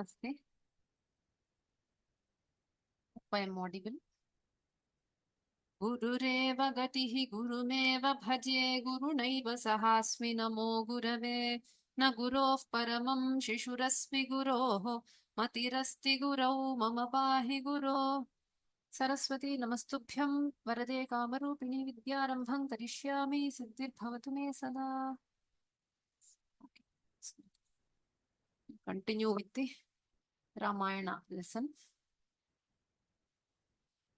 Namaste. I am audible. गुरुरेव गतिः गुरुमेव भजे गुरुणैव सहास्मि नमो गुरवे न गुरोः परमं शिशुरस्मि गुरोः मतिरस्ति गुरौ मम पाहि गुरो सरस्वती नमस्तुभ्यं वरदे कामरूपिणि विद्यारम्भं करिष्यामि सिद्धिर्भवतु मे सदा. Continue with the Ramayana lesson.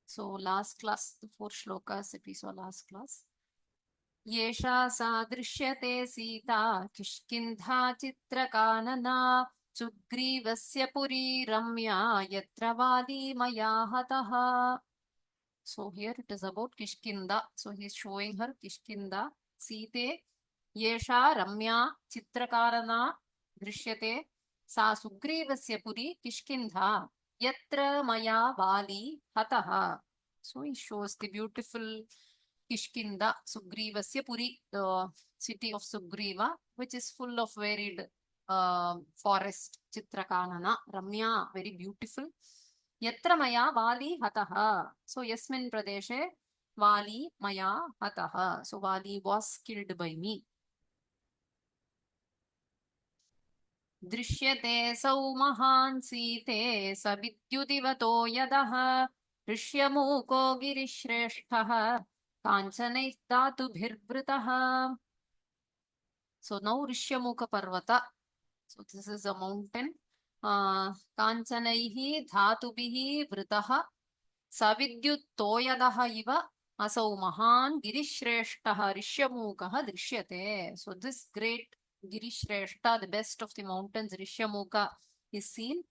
So last class, the 4 shlokas that we saw last class. येषा सा दृश्यते सीता किष्किन्धा चित्रकानना सुग्रीवस्य पुरी रम्या यत्र वाली मया हतः. So here it is about Kishkinda. So he is showing her Kishkinda. Site येषा रम्या चित्रकारना दृश्यते सा सुग्रीवस्य पुरी किष्किन्धा यत्र मया वाली हतः. So he shows the beautiful Kishkinda, Sugrivasya Puri, the city of Sugriva, which is full of varied forest, Chitrakanana, Ramya, very beautiful. Yatra Maya Vali Hataha. So Yasmin Pradeshe Vali Maya Hataha. So Vali was killed by me. दृश्यते सौ महान् सीते सविद्युदिवतो यदः ऋष्यमूको गिरिश्रेष्ठः काञ्चनैः धातुभिर्वृतः. So now Rishyamukha Parvata. So this is a mountain. Kanchanaihi dhatubihi vritaha savidyut toyadaha iva asau mahan girishreshtah Rishyamukha drishyate. So this great Girishreshtha, the best of the mountains, Rishyamukha is seen.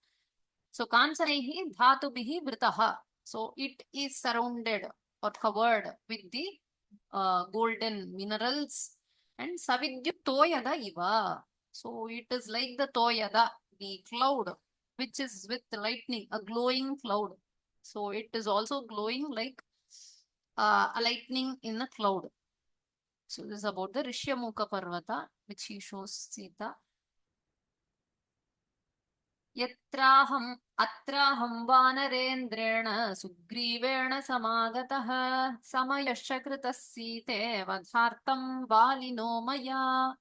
So Kanchanaihi dhatubihi vritaha. So it is surrounded or covered with the golden minerals. And Savidyut Toyada Iva. So it is like the Toyada, the cloud, which is with lightning, a glowing cloud. So it is also glowing like a lightning in a cloud. So this is about the Rishyamukha Parvata, which he shows Sita. यत्राहम् अत्राहं वानरेन्द्रेण सुग्रीवेण समागतः समयश्च कृतः सीते वधार्थं वालिनो मया.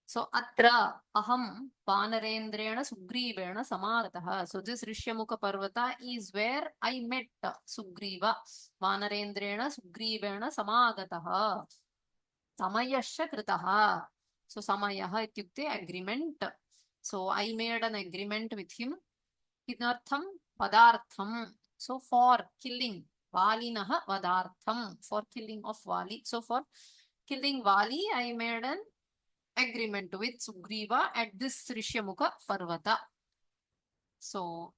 So atra aham vanarendrena sugrivena samagatah. So this Rishyamukha Parvata is where I met Sugriva. Vanarendrena sugrivena samagatah. Samayasya kritaha. So samayah ityukte agreement. So I made an agreement with him. Kinartham padartham. So for killing. Valinaha vadartham. For killing of Vali. So for killing Vali, I made an agreement with Sugriva at this Rishyamukha Parvata. So,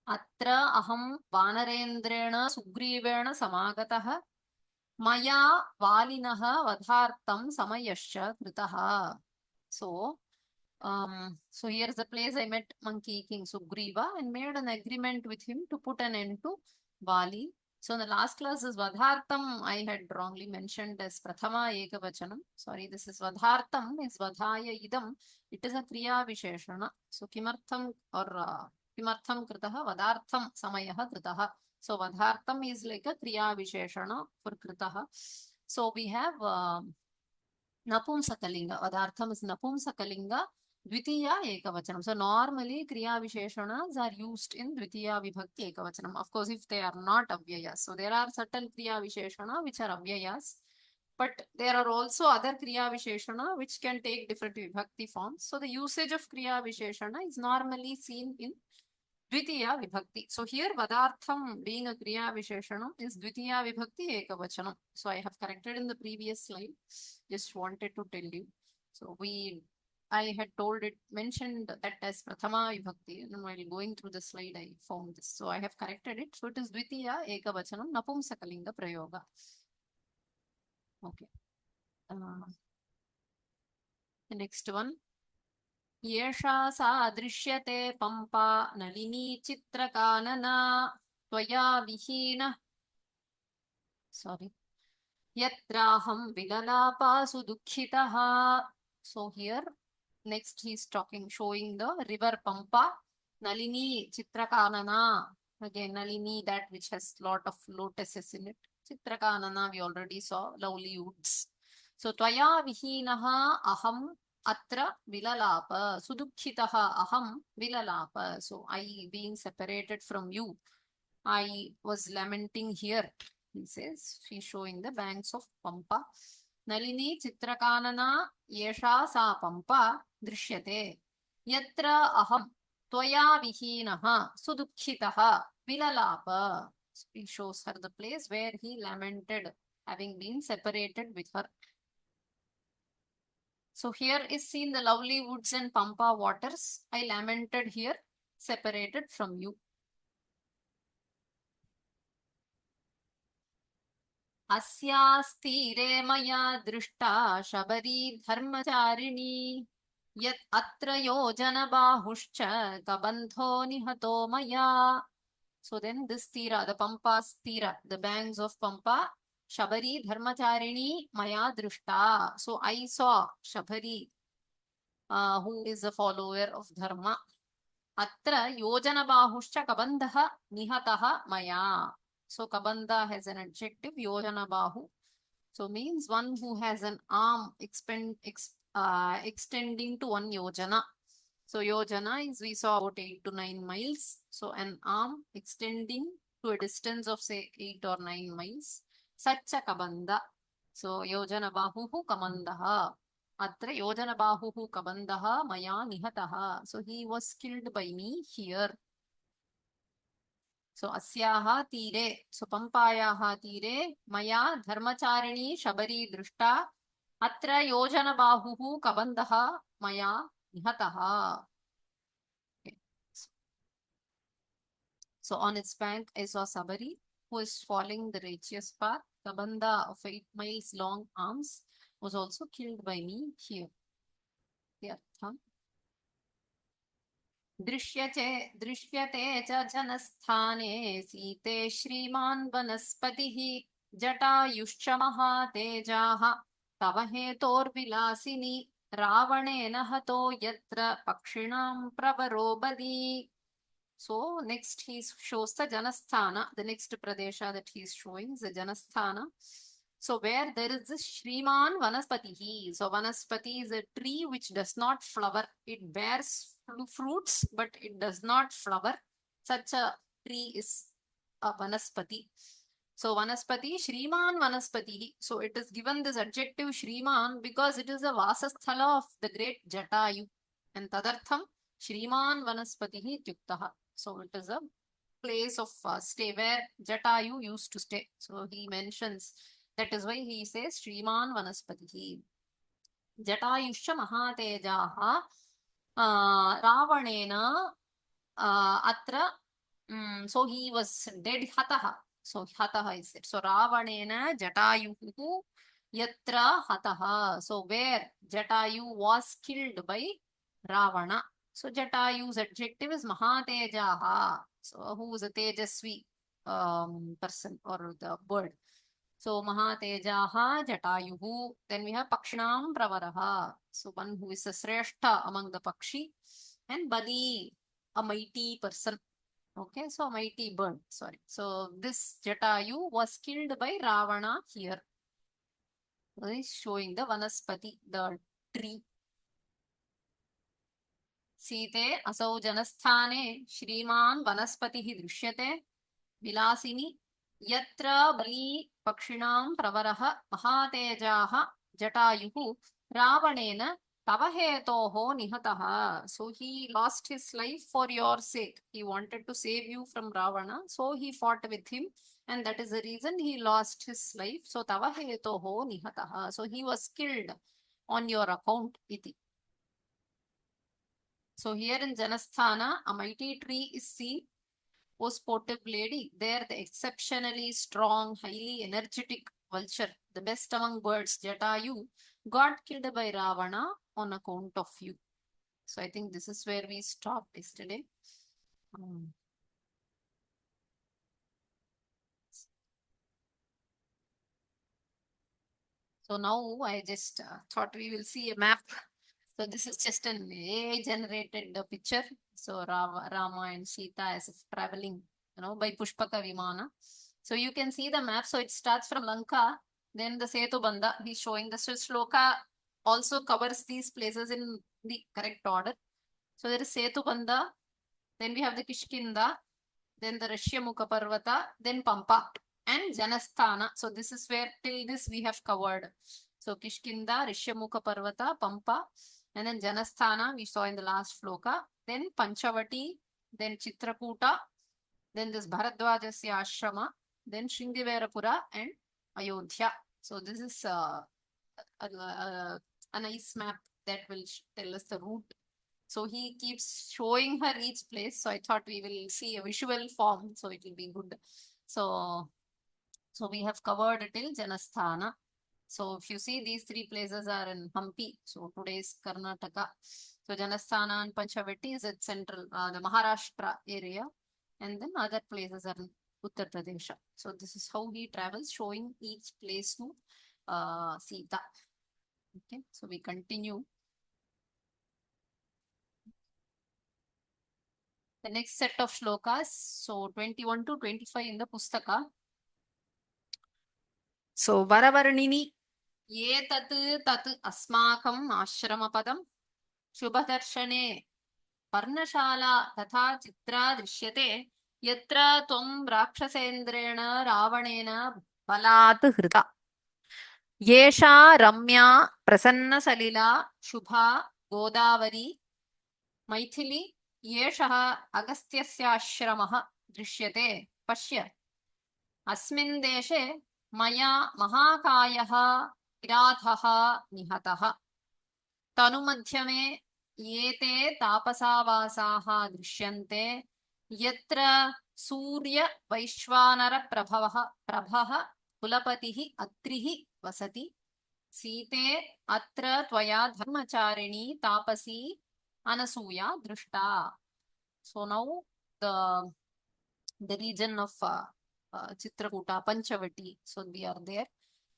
Atra aham vanarendrena Sugrivena samagataha maya valinaha vadhartam samayasya kritaha. So here is the place I met Monkey King Sugriva and made an agreement with him to put an end to Vali. So in the last class is Vadhartam, I had wrongly mentioned as Prathama Ekavachanam. Sorry, this is Vadhartam, is Vadhaya Idam. It is a Kriya Visheshana. So Kimartham or Kimartham Kritaha, Vadhartam Samayaha Kritaha. So Vadhartam is like a Kriya Visheshana for Kritaha. So we have Napumsakalinga. Vadhartam is Napumsakalinga. Dvitiya Ekavachanam. So normally Kriya Visheshanas are used in Dvitiya Vibhakti Ekavachanam. Of course, if they are not Avyayas. So there are certain Kriya Visheshana which are Avyayas. But there are also other Kriya Visheshana which can take different Vibhakti forms. So the usage of Kriya Visheshana is normally seen in Dvitiya Vibhakti. So here Vadartham being a Kriya Visheshanam is Dvitiya Vibhakti Ekavachanam. So I have corrected in the previous slide. Just wanted to tell you. So I had mentioned that as Prathama Vibhakti, and while going through the slide, I found this. So I have corrected it. So it is Dvitiya Ekavachanam Napumsakalinga Prayoga. Okay. The next one. येषा सा दृश्यते पम्पा नलिनी चित्रकानना त्वया विहीनः यत्राहं विललापासु दुःखितः. So here next he is showing the river Pampa. Nalini Chitrakanana. Again, Nalini, that which has lot of lotuses in it. Chitrakanana, we already saw, lovely woods. So, Tvaya Vihinaha Aham Atra Vilalapa. Sudukkhitaha Aham Vilalapa. So, I being separated from you, I was lamenting here. He says, she's showing the banks of Pampa. Nalini Chitrakanana Yesha Sa Pampa Drishyate. Yatra Aham Tvaya Vihinaha Sudukkhitaha Vilalapa. He shows her the place where he lamented having been separated with her. So here is seen the lovely woods and Pampa waters. I lamented here, separated from you. अस्यास्तीरे मया दृष्टा शबरी धर्मचारिणी यत् अत्र योजनबाहुश्च कबन्धो निहतो मया. So then this Tira, the Pampa's Tira, the banks of Pampa, Shabari Dharmacharini Maya Drishta. So I saw Shabari, who is a follower of Dharma. Atra Yojanabahushcha Kabandha Nihataha Maya. So Kabandha has an adjective, Yojanabahu. So means one who has an arm extending to 1 yojana. So yojana is, we saw, about 8 to 9 miles. So an arm extending to a distance of say 8 or 9 miles. Sacha kabanda. So yojana bahuhu kamandaha. Atra yojana bahuhu kabandaha maya nihataha. So he was killed by me here. So asyaha tire, so pampayaha tire, maya dharmacharini shabari drishta, atra yojana bahuhu kabandaha maya nihataha. Okay. So on its bank I saw Sabari, who is following the righteous path. Kabanda of 8 miles long arms was also killed by me here. The artham. दृश्यते च जनस्थाने सीते श्रीमान् वनस्पतिः जटायुश्च महातेजाः तव हेतोर्विलासिनी रावणेन हतो यत्र पक्षिणां प्रवरो बली. So next he shows the Janasthana, the next Pradesha that he is showing is the Janasthana. So where there is this Shriman Vanaspatihi. So Vanaspati is a tree which does not flower. It bears fruits, but it does not flower. Such a tree is a Vanaspati. So Vanaspati, Shriman Vanaspati. So it is given this adjective Shriman because it is a Vasasthala of the great Jatayu. And Tadartham, Shriman Vanaspatihi Tyuktaha. So it is a place of stay where Jatayu used to stay. So he mentions, that is why he says Shriman Vanaspatihi. Jatayusha Mahatejaha Ravanena Atra. So he was dead Hataha. So Hataha is it. So Ravanena Jatayuhu Yatra Hataha. So where Jatayu was killed by Ravana. So Jatayu's adjective is Mahatejaha. So who is a Tejasvi person or the bird. So Mahatejaha Jatayuhu. Then we have Pakshinam Pravaraha. So one who is a Sreshta among the Pakshi. And Bali, a mighty person. Okay, so a mighty bird. Sorry. So this Jatayu was killed by Ravana here. So he's showing the Vanaspati, the tree. Site asau janasthane Shriman Vanaspatihi drishyate Vilasini Yatra Bali Pakshinam Pravaraha Mahatejaha Jatayuhu Ravanena Tavahetoho Nihataha. So he lost his life for your sake. He wanted to save you from Ravana. So he fought with him. And that is the reason he lost his life. So Tavahetoho Nihataha. So he was killed on your account. Iti. So here in Janasthana, a mighty tree is seen. O sportive lady, there the exceptionally strong, highly energetic vulture, the best among birds, Jatayu, got killed by Ravana on account of you. So I think this is where we stopped yesterday. So now I just thought we will see a map So this is just an AI generated picture. So Rama and Sita as if traveling, by Pushpaka Vimana. So you can see the map. So it starts from Lanka, then the Setu Banda. He's showing the shloka also covers these places in the correct order. So there is Setu Banda, then we have the Kishkinda, then the Rishyamukha Parvata, then Pampa and Janasthana. So this is where till this we have covered. So Kishkinda, Rishyamukha Parvata, Pampa, and then Janasthana we saw in the last shloka. Then Panchavati, then Chitrakuta, then this Bharadwajasya Ashrama, then Shringiverapura and Ayodhya. So this is a nice map that will tell us the route. So he keeps showing her each place. So I thought we will see a visual form. So it will be good. So we have covered till Janasthana. So if you see, these three places are in Hampi. So today's Karnataka. So Janasthana and Panchavati is at central, the Maharashtra area. And then other places are in Uttar Pradesh. So this is how he travels, showing each place to Sita. Okay, so we continue. The next set of shlokas, so 21 to 25 in the Pustaka. So Varavarnini, ye tat asmakam ashamapadam shubhadarshane parnashala tatha chitra drishyate yatra tvam rakshasendrena ravanena balat hrita. Yesha ramya prasanna salila shubha godavari Maithili येषः अगस्त्यस्याश्रमः दृश्यते पश्य अस्मिन् देशे मया महाकायः विराधः निहतः तनुमध्यमे एते तापसावासाः दृश्यन्ते यत्र सूर्यवैश्वानरप्रभः कुलपतिः अत्रिः वसति सीते अत्र त्वया धर्मचारिणी Taapsee Anasuya Drishta. So now the region of Chitrakuta, Panchavati. So we are there.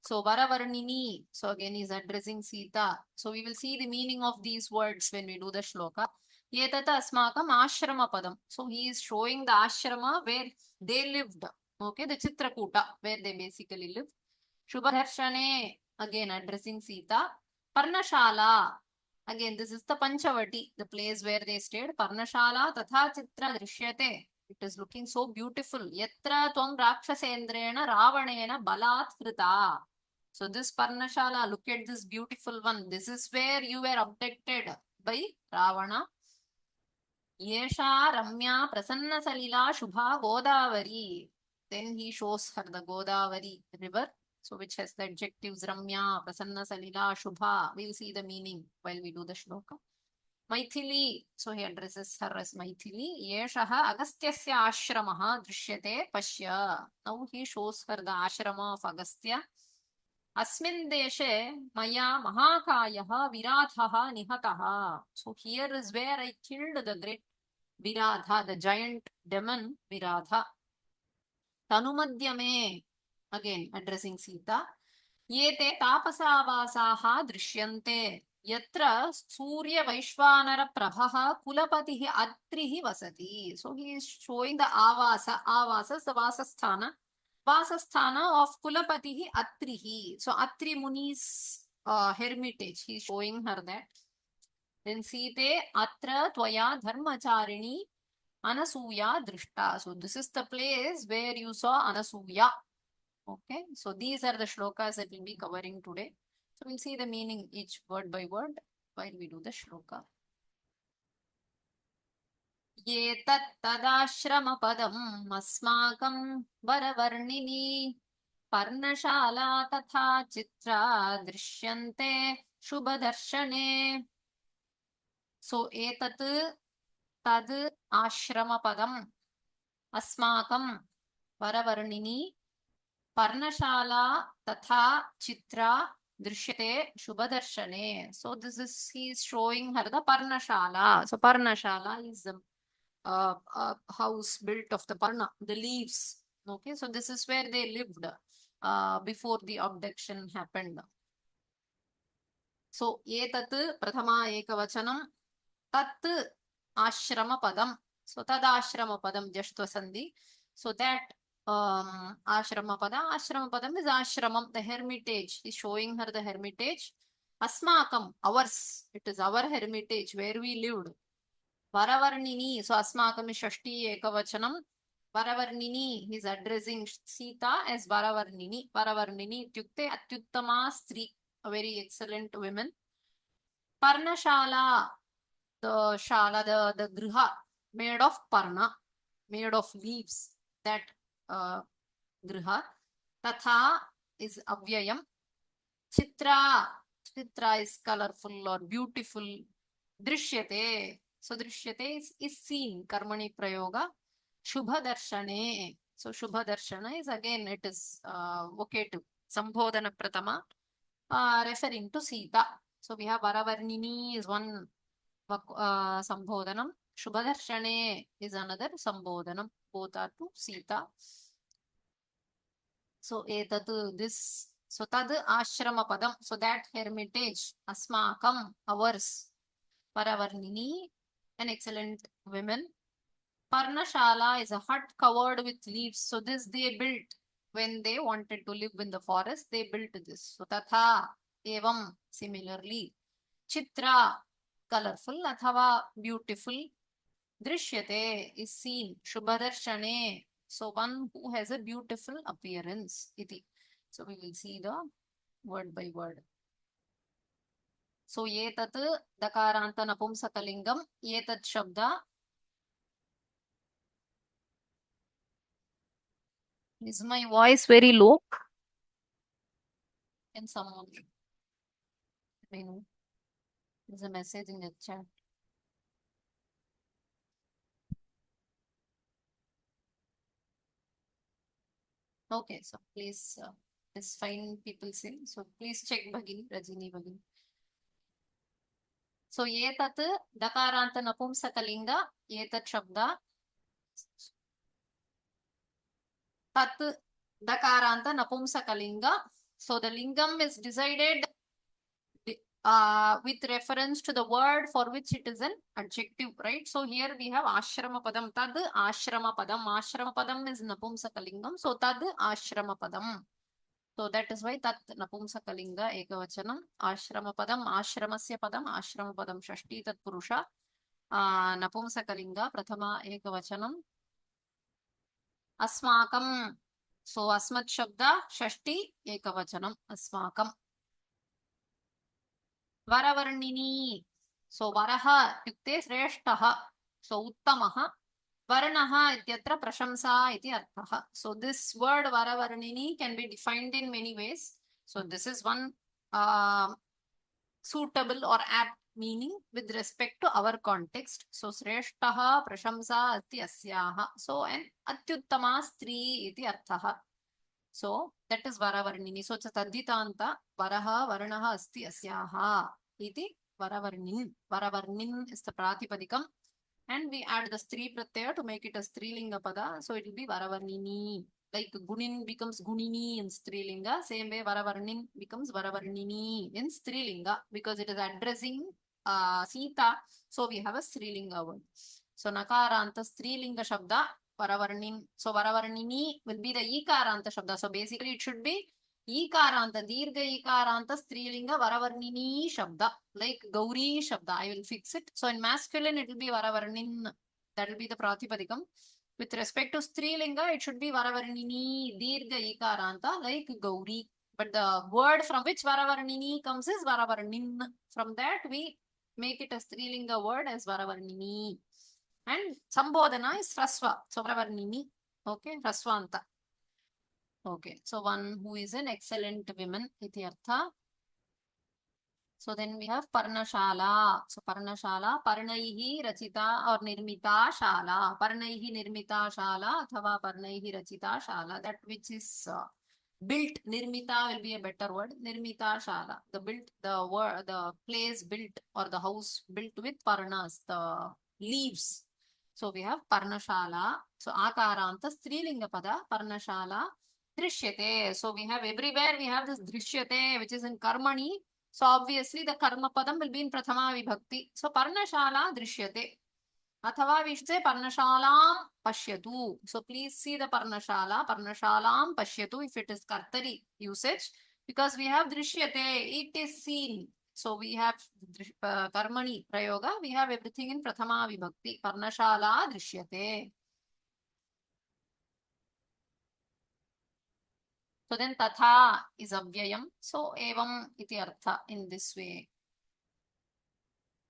So Varavarnini. So again is addressing Sita. So we will see the meaning of these words when we do the shloka. Yetata asmakam ashrama padam. So he is showing the ashrama where they lived. Okay, the Chitrakuta where they basically lived. Shubharshane again addressing Sita. Parnashala. Again, this is the Panchavati, the place where they stayed. Parnashala tatha chitra drishyate. It is looking so beautiful. Yatra tvam rakshasendrena ravanena balat krita. So this Parnashala, look at this beautiful one. This is where you were abducted by Ravana. Yesha ramya prasanna salila shubha godavari. Then he shows her the Godavari river. So which has the adjectives Ramya, Prasanna, Salila, Shubha. We'll see the meaning while we do the shloka. Maithili. So he addresses her as Maithili. Yeshaha Agastyasya Ashramaha Drishyate Pashya. Now he shows her the ashrama of Agastya. Asmin deshe maya mahakayaha viradhaha nihataha. So here is where I killed the great Viradha, the giant demon Viradha. Tanumadyame. Again, addressing Sita. Yete tapasavasaha drishyante. Yatra Surya Vaishvanara Prabhaha Kulapatihi Atrihi Vasati. So he is showing the Avasa. Avasa is the Vasasthana. Vasasthana of Kulapatihi Atrihi. So Atri Muni's hermitage. He is showing her that. Then Site Atra Tvaya Dharmacharini Anasuya Drishta. So this is the place where you saw Anasuya. Okay, so these are the shlokas that we'll be covering today. So we'll see the meaning each word by word while we do the shloka. Ye tat tadashrama padam asmakam varavarnini parnashala tatha chitra drishyante shubhadarshane. So etat tad ashrama padam asmakam varavarnini Parnashala tatha chitra drishyate shubhadarshane. So this is, he is showing her the Parnashala. So Parnashala is a house built of the Parna, the leaves. Okay, so this is where they lived before the abduction happened. So etat prathama ekavachanam tat ashrama padam. So tad ashrama padam jashtva sandhi. So that ashrama padam is ashramam, the hermitage. He's showing her the hermitage. Asmakam, ours. It is our hermitage where we lived. Varavarnini, so Asmakam is Shashti Ekavachanam. Varavarnini, he's addressing Sita as Varavarnini. Varavarnini, Tyukte Atyuttama Stri, a very excellent woman. Parnashala, the Shala, the Griha, made of Parna, made of leaves. That Griha. Tatha is Avyayam. Chitra, Chitra is colorful or beautiful. Drishyate, so Drishyate is seen. Karmani Prayoga. Shubha Darshane. So Shubha Darshana is again, it is vocative. Sambodhana Pratama, referring to Sita. So we have Varavarnini is one Sambodhanam. Shubha Darshane is another Sambodhanam. Both are to Sita. So this, so tad ashrama padam, so that hermitage, asmakam, ours, Varavarnini, an excellent woman. Parnashala is a hut covered with leaves. So this they built when they wanted to live in the forest. They built this. So tatha, evam, similarly. Chitra, colorful, athava, beautiful. Drishyate is seen. Shubhadarshane, so one who has a beautiful appearance. Iti. So we will see the word by word. So yetat dakaranta napumsakalingam, yetat shabda. Is my voice very low? Can someone let me know? There's a message in the chat. Okay, so please, it's fine, people say. So please check Bhagini, Rajini Bhagini. So yetat dakaranta napumsakalinga, yetat shabda. Tat dakaranta napumsakalinga. So the lingam is decided with reference to the word for which it is an adjective, right? So here we have ashrama padam. Tad ashrama padam. Ashrama padam is napumsakalingam. So tad ashrama padam. So that is why tat napumsakalinga ekavachanam. Ashrama padam. Ashramasya padam. Ashrama padam shashti tat purusha. Napumsakalinga prathama ekavachanam. Asmakam. So asmat shabda shashti ekavachanam. Asmakam. Varavarnini. So varaha ityukte shreshtaha. So uttamaha. Varanaha ityatra prashamsa iti arthaha. So this word varavarnini can be defined in many ways. So this is one suitable or apt meaning with respect to our context. So shreshtaha prashamsa ati asyaha. So an atyuttama stri iti arthaha. So that is varavarnini. So it's a taditanta varaha varanaha asti asyaha iti varavarnin. Varavarnin is the pratipadikam. And we add the stri pratyaya to make it a strilinga pada. So it will be varavarnini. Like gunin becomes gunini in strilinga. Same way varavarnin becomes varavarnini in strilinga because it is addressing Sita. So we have a strilinga word. So nakaranta strilinga shabda varavarnin. So varavarnini will be the ikaranta shabda. So basically it should be Ikaranta, Dirga Ikaranta, Strilinga, Varavarnini Shabda, like Gauri Shabda. I will fix it. So in masculine, it will be Varavarnin. That will be the Pratipadikam. With respect to Strilinga, it should be Varavarnini, Dirga Ikaranta, like Gauri. But the word from which Varavarnini comes is Varavarnin. From that, we make it a Strilinga word as Varavarnini. And Sambodhana is Rasva. So Varavarnini. Okay, Rasvanta. Okay, so one who is an excellent woman, iti artha. So then we have Parnashala. So Parnashala, Parnaihi Rachita or Nirmita Shala. Parnaihi Nirmita Shala, Athava Parnaihi Rachita Shala. That which is built. Nirmita will be a better word. Nirmita Shala. The built, the word, the place built or the house built with Parnas, the leaves. So we have Parnashala. So Akaranta Strilinga Pada, Parnashala. Drishyate. So we have everywhere we have this Drishyate, which is in Karmani. So obviously the karma padam will be in prathama vibhakti. So parnashala drishyate. Athava we should say parnashalam pashyatu. So please see the parnashalam pashyatu if it is kartari usage, because we have drishyate, it is seen. So we have karmani prayoga, we have everything in prathama vibhakti. Parnashala drishyate. So then tatha is avyayam. So evam iti artha in this way.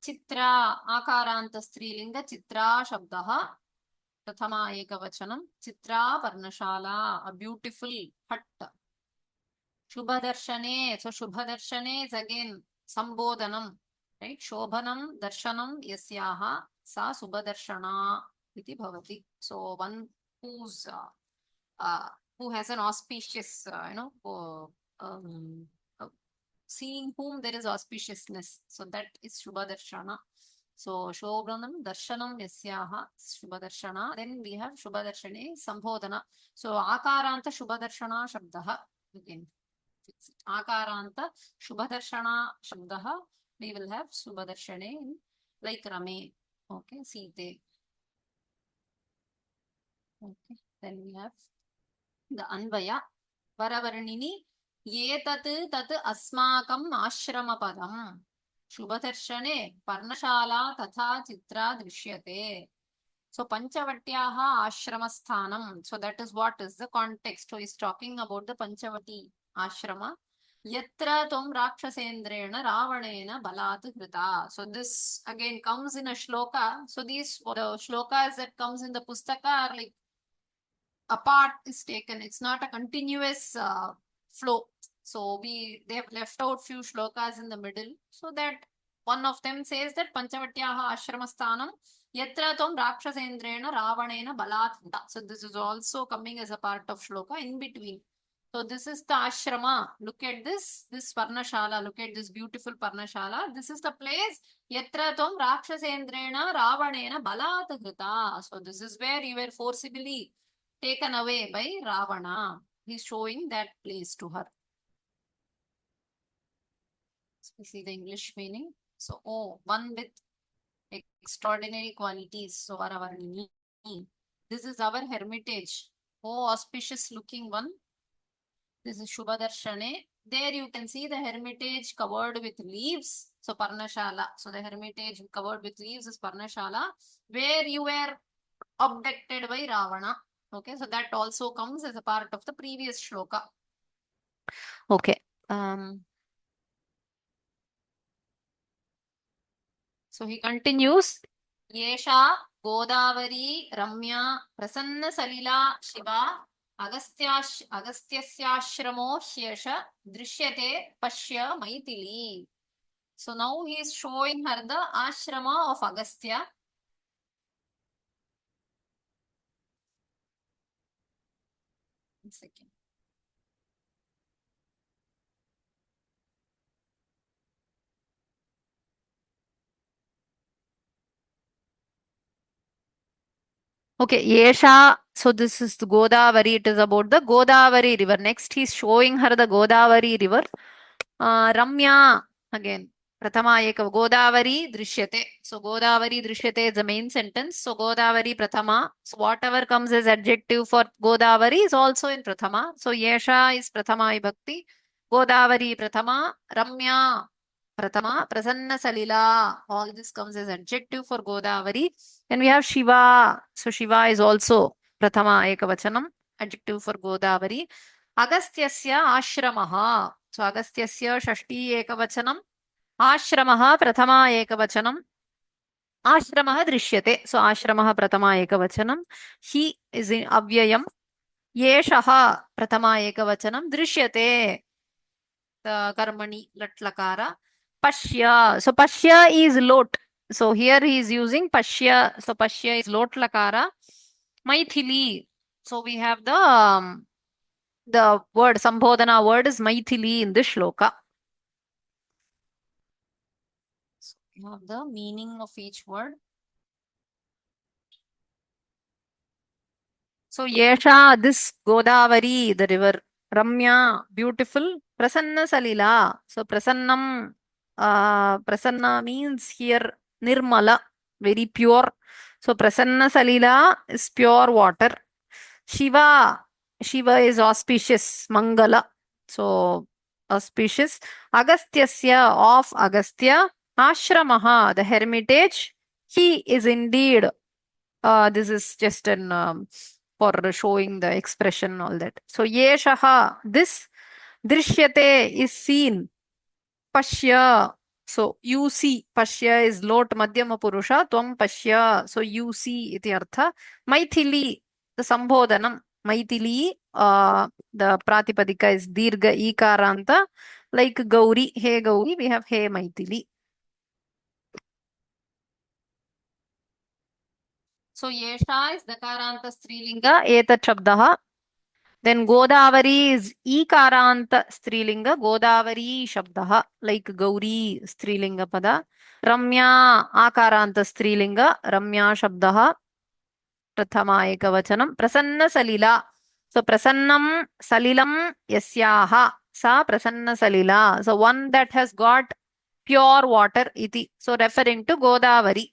Chitra akaranta strilinga chitra shabdaha. Prathama ekavachanam. Chitra parnashala, a beautiful hut. Shubhadarshane. So Shubhadarshane is again sambodhanam. Right? Shobhanam darshanam yasyaha sa subhadarshana iti bhavati. So one who's who has an auspicious, seeing whom there is auspiciousness. So that is Shubha Darshana. So Shobhanam Darshanam Yasyaha Shubha Darshana. Then we have Shubha Darshane Sambodhana. So Akaranta Shubha Darshana Shabdaha. Again, fix it. Akaranta Shubha Darshana Shabdaha. We will have Shubha Darshane like Rame. Okay, Site. Okay, then we have the Anvaya Varavarnini Yetat Tat Asmakam Ashramapadam Shubhadarshane Parnashala Tatha Chitra Drishyate. So Panchavatiyaha Ashramasthanam. So that is what is the context. So he's talking about the Panchavati Ashrama. Yatra Tom Rakshasendrena Ravanena Balat Hrita. So this again comes in a shloka. So these the shlokas that comes in the Pustaka are like a part is taken. It's not a continuous flow. So they have left out few shlokas in the middle, so that one of them says that Panchavatyaha Ashramasthanam Yatra Tom Rakshasendrena Ravanena Balat. So this is also coming as a part of shloka in between. So this is the ashrama. Look at this Parnashala. Look at this beautiful Parnashala. This is the place Yatra Tom Rakshasendrena Ravanena Balat Hrita. So this is where you were forcibly taken away by Ravana. He's showing that place to her. So we see the English meaning. So, one with extraordinary qualities. So, Varavarnini. This is our hermitage. Oh, auspicious looking one. This is Shubhadarshane. There you can see the hermitage covered with leaves. So, Parnashala. So, the hermitage covered with leaves is Parnashala, where you were abducted by Ravana. Okay, so that also comes as a part of the previous shloka. Okay. So he continues. Yesha Godavari Ramya Prasanna Salila Shiva Agastyasyashramo Hyesha Drishyate Pashya Maithili. So now he is showing her the ashrama of Agastya. One second. Okay, Yesha. So this is the Godavari. It is about the Godavari river. Next, he's showing her the Godavari river. Ramya again. Prathama Eka Godavari Drishyate. So Godavari Drishyate is the main sentence. So Godavari Prathama. So whatever comes as adjective for Godavari is also in Prathama. So Yesha is Prathama Vibhakti. Godavari Prathama. Ramya Prathama. Prasanna Salila. All this comes as adjective for Godavari. And we have Shiva. So Shiva is also Prathama Ekavachanam. Adjective for Godavari. Agastyasya Ashramaha. So Agastyasya Shashti Ekavachanam. Ashramaha Prathama Ekavachanam. Ashramaha Drishyate. So Ashramaha Prathama Ekavachanam. He is in Avyayam. Yeshaha Prathama Ekavachanam. Drishyate. The Karmani Latlakara. Pashya. So Pashya is lot. So here he is using Pashya. So Pashya is lot lakara. Maithili. So we have the word Sambodhana word is Maithili in this shloka. So we have the meaning of each word. So Yesha, this Godavari, the river. Ramya, beautiful. Prasanna Salila. So Prasannam, Prasanna means here Nirmala, very pure. So Prasanna Salila is pure water. Shiva, Shiva is auspicious, Mangala. So auspicious. Agastyasya of Agastya. Ashramaha, the hermitage. He is indeed. This is just an for showing the expression, all that. So Yeshaha, this Drishyate is seen. Pashya. So you see. Pashya is lot madhyama purusha. Tvam pashya. So you see iti artha. Maithili, the sambodhanam. Maithili, the pratipadika is dirgha ikaranta. Like Gauri. Hey Gauri, we have Hey Maithili. So Yesha is Dakaranta Strilinga, Etat Shabdaha. Then Godavari is Ikaranta Strilinga, Godavari Shabdaha, like Gauri Strilinga Pada. Ramya Akaranta Strilinga, Ramya Shabdaha, Prathama Ekavachanam. Prasanna Salila. So Prasannam Salilam Yasyaha. Sa Prasanna Salila. So one that has got pure water iti. So referring to Godavari.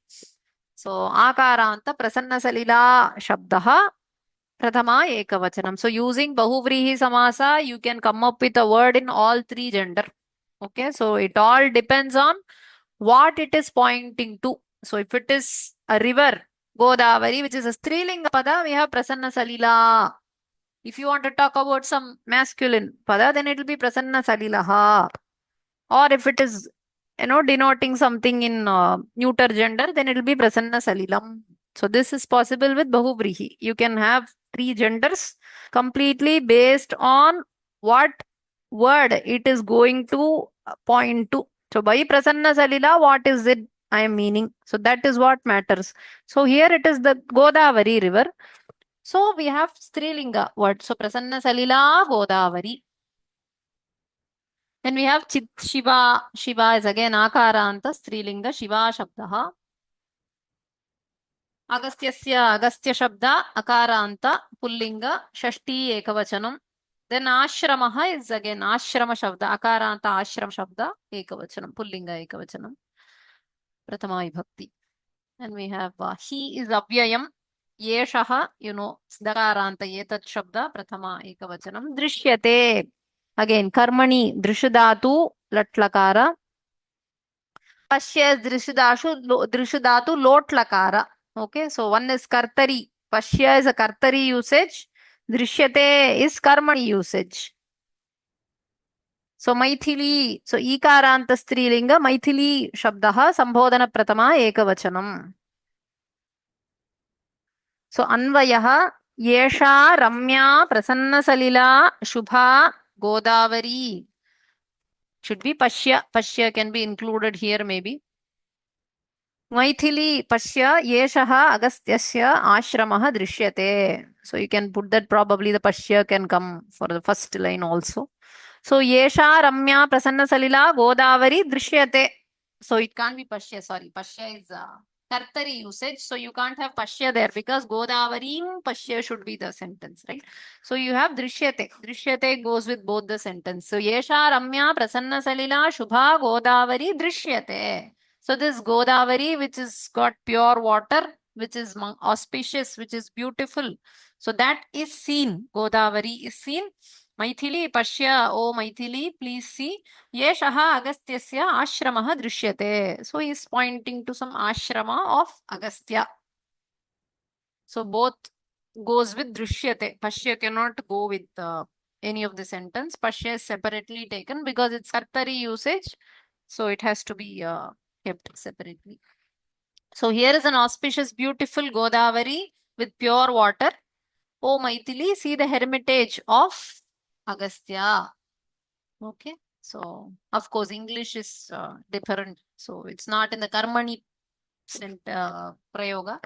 So Akaranta Prasanna Salila Shabdaha. Prathama Ekavachanam. So using Bahuvrihi Samasa, you can come up with a word in all three gender. Okay, so it all depends on what it is pointing to. So if it is a river, Godavari, which is a Strilinga Pada, we have Prasanna Salila. If you want to talk about some masculine Pada, then it will be Prasanna Salilaha. Or if it is, denoting something in neuter gender, then it will be Prasanna Salilam. So this is possible with Bahuvrihi. You can have three genders completely based on what word it is going to point to. So by Prasanna Salila, what is it I am meaning? So that is what matters. So here it is the Godavari river. So we have Strilinga word. So Prasanna Salila Godavari. Then we have Chit Shiva. Shiva is again Akaranta Strilinga Shiva Shabdaha. Agastyasya Agastya Shabda Akaranta Pullinga Shashti Ekavachanam. Then Ashramaha is again Ashrama Shabda Akaranta Ashram Shabda Ekavachanam Pullinga Ekavachanam. Prathama Vibhakti. And we have he is Avyayam. Yeshaha, Dakaranta Yetat Shabda Prathama Ekavachanam. Drishyate. Again, Karmani Drishadatu Latlakara. Pashya is Drishadatu Lotlakara. Okay, so one is Kartari. Pashya is a Kartari usage. Drishyate is Karmani usage. So Maithili, so Ikaranta Strilinga, Maithili Shabdaha, Sambodhana Pratama Ekavachanam. So Anvayaha, Yesha, Ramya, Prasanna Salila, Shubha, Godavari. Should be Pashya. Pashya can be included here maybe. Maithili Pashya Yeshaha Agastyasya Ashramaha Drishyate. So you can put that, probably the Pashya can come for the first line also. So Yesha Ramya Prasanna Salila Godavari Drishyate. So it can't be Pashya, sorry. Pashya is Kartari usage. So you can't have Pashya there because Godavari Pashya should be the sentence, right? So you have Drishyate. Drishyate goes with both the sentence. So Yesha Ramya Prasanna Salila Shubha Godavari Drishyate. So this Godavari, which is got pure water, which is auspicious, which is beautiful. So that is seen. Godavari is seen. Maithili Pashya, oh Maithili, please see. Yeshaha Agastyasya Ashramaha Drishyate. So he is pointing to some ashrama of Agastya. So both goes with Drishyate. Pashya cannot go with any of the sentence. Pashya is separately taken because it's Kartari usage. So it has to be kept separately. So here is an auspicious, beautiful Godavari with pure water. Oh Maithili, see the hermitage of Agastya. Okay. So, of course, English is different. So, it's not in the Karmani Prayoga.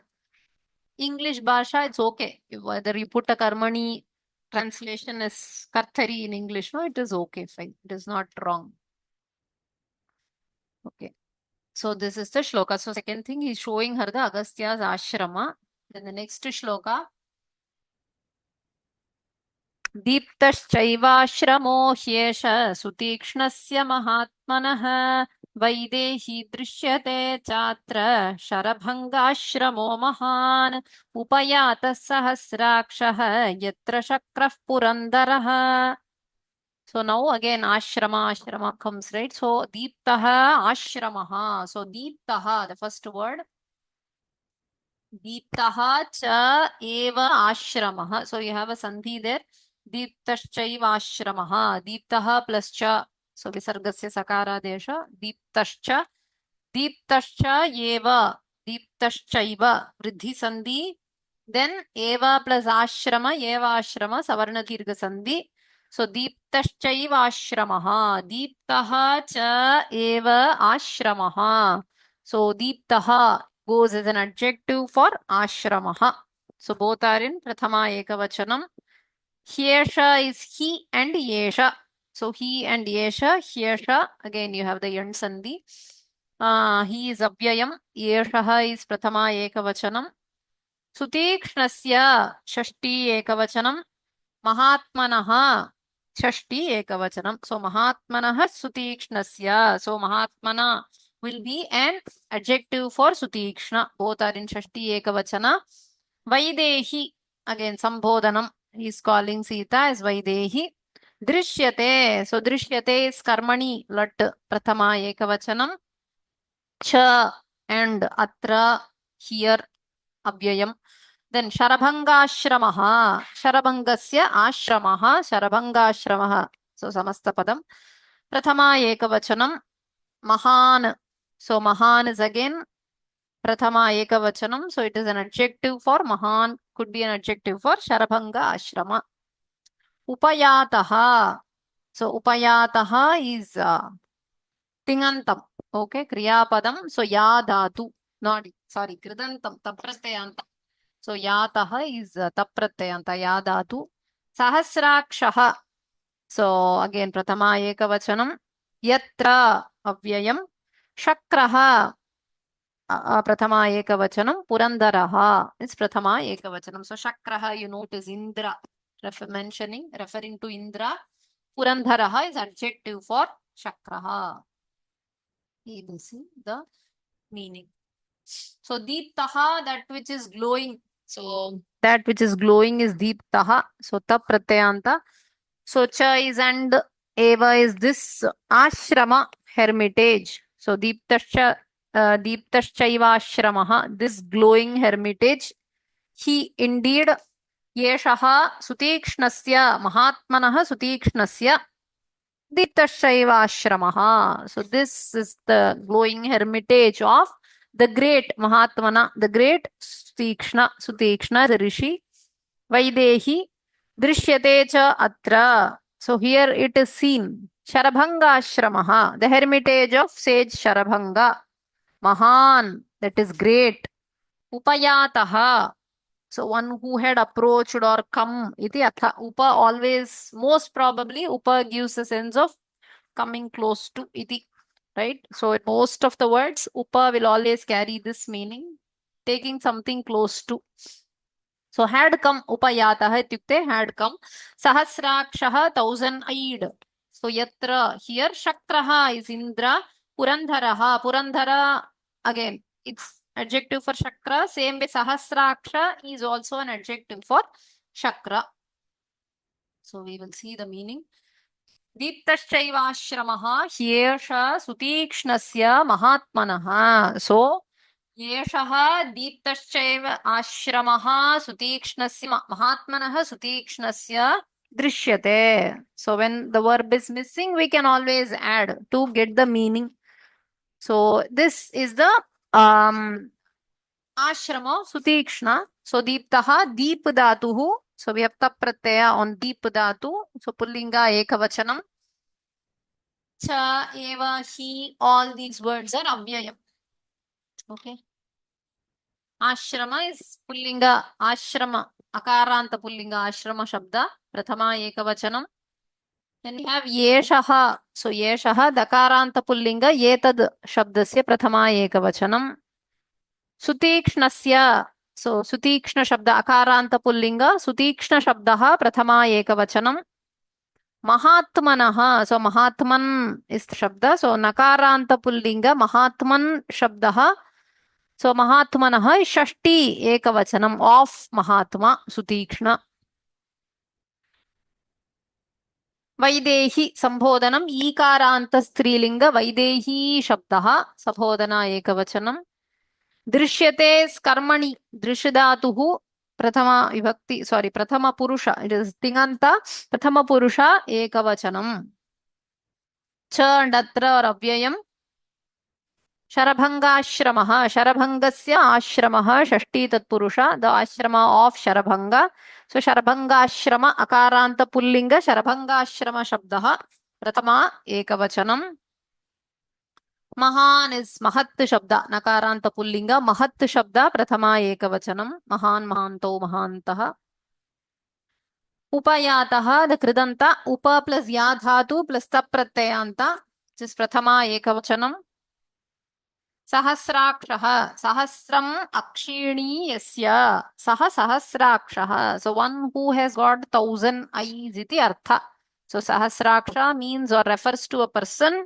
English Bhasha, it's okay. Whether you put a Karmani translation as Karthari in English, no, it is okay, fine. It is not wrong. Okay. So, this is the shloka. So, second thing, he's showing her the Agastya's ashrama. Then the next shloka. दीप्तश्चैवाश्रमो ह्येष सुतीक्ष्णस्य महात्मनः वैदेही दृश्यते चात्र शरभङ्गाश्रमो महान् उपयातः सहस्राक्षः यत्र शक्रः पुरन्दरः. So now again ashrama comes, right? So deeptaha ashramaha. So deeptaha, the first word. Deeptaha cha eva ashramaha. So you have a sandhi there. Deeptaschaiva ashramaha. Deeptaha plus cha. So visargasya sakara desha. Deeptascha. Deeptascha eva. Deeptaschaiva. Vriddhi sandhi. Then eva plus ashrama. Eva ashrama. Savarna dirgha sandhi. So deeptaschaiva ashramaha. Deeptaha cha eva ashramaha. So deeptaha goes as an adjective for ashramaha. So both are in prathama ekavachanam. Hyesha is he and yesha. So he and yesha, hyesha, again you have the yan sandhi. He is avyayam, yeshaha is prathama ekavachanam. Sutikshnasya shashti ekavachanam. Mahatmanaha shashti ekavachanam. So mahatmanaha sutikshnasya. So mahatmana will be an adjective for sutikshna. Both are in shashti ekavachana. Vaidehi, again sambodhanam. He is calling Sita as Vaidehi. Drishyate. So drishyate is karmani lat prathama ekavachanam. Cha and atra here avyayam. Then Sharabhangashramah. Sharabhangasya ashramah. Sharabhangashramah. So samastapadam. Prathama ekavachanam. Mahan. So Mahan is again Prathama ekavachanam. So it is an adjective for Mahan. Could be an adjective for Sharabhanga ashrama. Upayataha. So Upayataha is Tingantam. Okay, Kriyapadam. So Yadatu. Not, sorry, Kridantam. Tapratyanta. So Yataha is Tapratyanta. Yadatu. Sahasrakshaha. So again, Prathama ekavachanam. Yatra avyayam. Shakraha. Prathama ekavachanam. Purandaraha. It's Prathama ekavachanam. So Shakraha, you know, it is Indra. Referring to Indra. Purandaraha is adjective for Shakraha. We will see the meaning. So Deeptaha, that which is glowing. So that which is glowing is Deeptaha. So Tap Pratyanta. So Cha is and Eva is this ashrama, hermitage. So Deeptascha, Deeptaschaiva ashramaha, this glowing hermitage. He indeed Yeshaha Sutikshnasya Mahatmanaha Sutikshnasya Deeptaschaiva ashramaha. So this is the glowing hermitage of the great Mahatmana, the great Sutikshna, the Rishi, Vaidehi, Drishyate cha atra. So here it is seen. Sharabhanga ashramaha, the hermitage of sage Sharabhanga. Mahan, that is great. Upayataha, so one who had approached or come. Iti atha. Upa always, most probably, Upa gives a sense of coming close to iti. Right? So in most of the words, Upa will always carry this meaning, taking something close to. So had come, upayatah ityukte had come. Sahasrakshaha, 1,000-eyed. So yatra, here Shakraha is Indra. Purandharaha, Purandhara, again, it's adjective for Shakra. Same way Sahasraksha is also an adjective for Shakra. So we will see the meaning. Deeptaschaivaashramaha hyesha sutikshnasya mahatmanaha. So Yeshaha Deeptaschaiva ashramaha Sutikšnasya Mahatmanaha Sutikšnasya Drishyate. So when the verb is missing, we can always add to get the meaning. So this is the ashrama Sutikshna. So Deeptaha Deep Dhatuhu. So we have Tap Pratyaya on Deep Dhatu. So Pullinga Ekavachanam. Cha, Eva, He, all these words are Avyayam. Okay. Ashrama is Pullinga, Ashrama, Akaranta Pullinga, Ashrama Shabda, Prathama Ekavachanam. Then we have Yeshaha. So Yeshaha, Dakaranta Pullinga, Yetad Shabdasya Prathama Ekavachanam. Sutikshnasya. So Sutikshna Shabda Akaranta Pullinga Sutikshna Shabdaha Prathama Ekavachanam Mahatmanaha. So Mahatman is the Shabda. So Nakaranta Pullinga Mahatman Shabdaha. So Mahatmanaha is Shashti Ekavachanam of Mahatma Sutikshna. Vaidehi संबोधनम ईकारांत स्त्रीलिंग वैदेही शब्दः संबोधना एकवचनम दृश्यते कर्मणि दृश्यधातुः प्रथमा विभक्ति sorry प्रथम पुरुष it is तिङन्त प्रथम पुरुष एकवचनम च डत्र और अव्ययम शरभंगाश्रमः शरभंगस्य आश्रमः षष्ठी तत्पुरुष द आश्रम ऑफ शरभंग सो शरभंगाश्रम अकारांत पुल्लिंग शरभंगाश्रम शब्दः प्रथमा एकवचनम महान इज महत् शब्द नकारांत पुल्लिंग महत् शब्द प्रथमा एकवचनम महान महांतो महांतः उपयातः द कृदंत उप प्लस या धातु प्लस तप प्रत्ययान्त जिस प्रथमा एकवचनम सहस्राक्षः सहस्रम अक्षीणी यस्य सह सहस्राक्षः so one who has got 1,000 eyes iti artha so sahasraksha means or refers to a person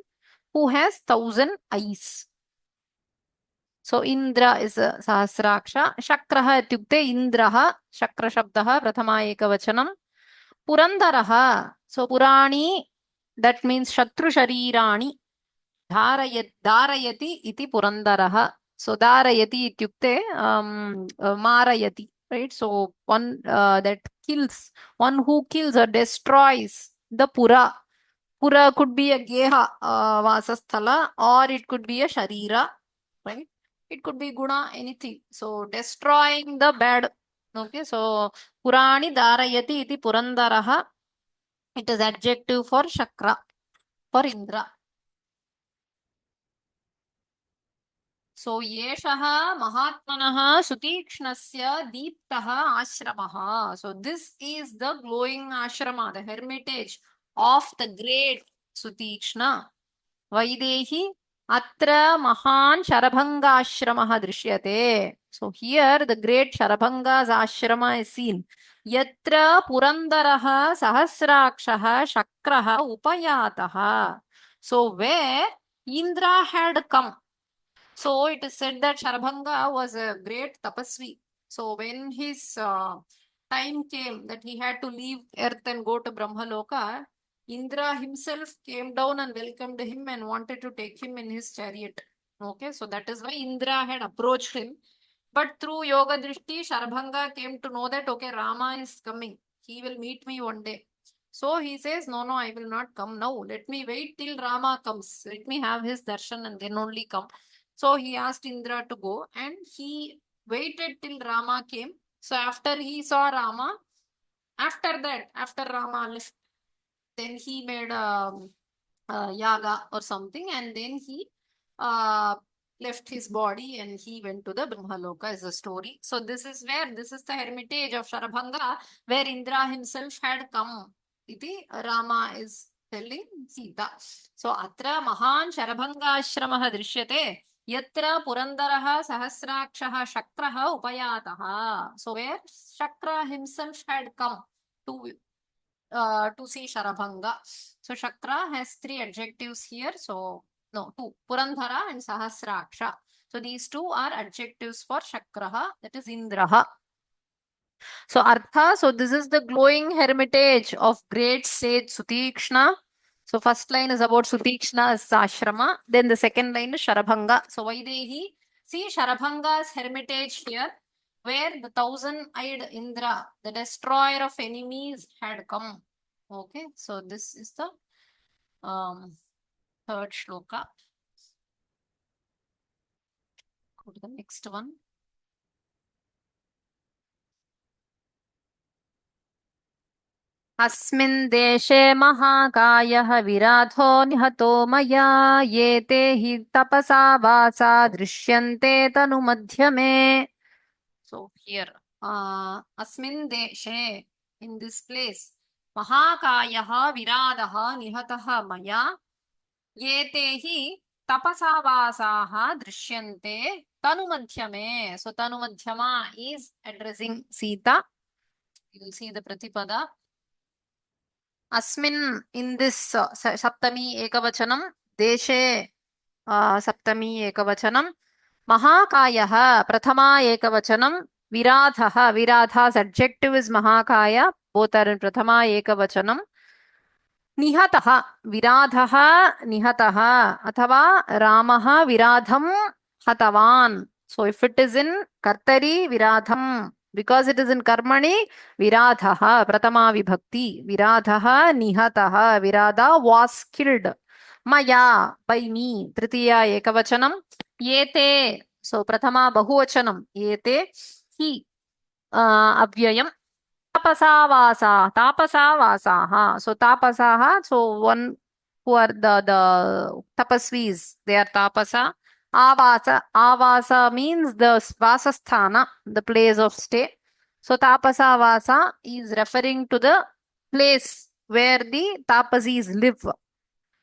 who has 1,000 eyes so indra is a sahasraksha shakrah ityukte indrah shakra shabdah prathama ekavachanam purandarah so purani that means shatru sharirani धारयति इति पुरन्दरः so धारयति इत्युक्ते मारयति right so one that kills one who kills or destroys the pura could be a geha vasasthala or it could be a sharira right it could be guna anything so destroying the bad okay so purani dharayati iti purandarah it is adjective for shakra for indra. So येषः महात्मनः सुतीक्ष्णस्य दीप्तः आश्रमः. So this is the glowing ashrama, the hermitage of the great Sutikshna. Vaidehi atra mahan Sharabhanga drishyate. So here the great Sharabhanga's ashrama is seen. Yatra Purandaraha Sahasrakshah Shakraha Upayataha. So where Indra had come. So it is said that Sharabhanga was a great tapasvi. So when his time came that he had to leave earth and go to Brahmaloka, Indra himself came down and welcomed him and wanted to take him in his chariot. Okay, so that is why Indra had approached him. But through Yoga Drishti, Sharabhanga came to know that, okay, Rama is coming. He will meet me one day. So he says, no, I will not come now. Let me wait till Rama comes. Let me have his darshan and then only come. So he asked Indra to go and he waited till Rama came. So after he saw Rama, after that, after Rama left, then he made a yaga or something and then he left his body and he went to the Brahmaloka is a story. So this is the hermitage of Sharabhanga where Indra himself had come. Iti Rama is telling Sita. So atra mahan Sharabhanga ashramah drishyate. Yatra Purandaraha Sahasrakshaha Shakraha Upayataha. So where Shakra himself had come to see Sharabhanga. So Shakra has 3 adjectives here. So no, 2. Purandhara and Sahasraksha. So these 2 are adjectives for Shakraha, that is Indraha. So Artha, so this is the glowing hermitage of great sage Sutikshna. So first line is about Sutikshna's ashrama. Then the second line is Sharabhanga. So Vaidehi, see Sharabhanga's hermitage here, where the 1,000-eyed Indra, the destroyer of enemies, had come. Okay, so this is the third shloka. Go to the next one. अस्मिन् देशे महाकायः विराधो निहतो मया ये ते हि तपसा वासा दृश्यन्ते तनुमध्यमे. So here, अस्मिन् देशे, in this place, महाकायः विराधः निहतः मया ये ते हि तपसा वासाः दृश्यन्ते Tanu Madhyame. So Tanu Madhyama is addressing Sita. You will see the Pratipada. Asmin, in this Saptami Ekavachanam, Deshe Saptami Ekavachanam, Mahakayah, Prathama Ekavachanam, Viradhaha, Viradha's adjective is Mahakaya, both are in Prathama Ekavachanam. Nihatah, Viradhaha, Nihatah, Athava Ramaha, Viradham, Hatavan. So if it is in Kartari, Viradham, because it is in Karmani, Viradhaha, Pratama Vibhakti, Viradhaha, Nihataha, Virada was killed. Maya, by me, Tritiya Ekavachanam, Yete, so Prathama Bahuvachanam, Yete, he, Avyayam, Tapasavasaha. So tapasaha, so one who are the tapasvis, they are tapasa. Avasa means the vasasthana, the place of stay. So tapasavasa is referring to the place where the tapasis live.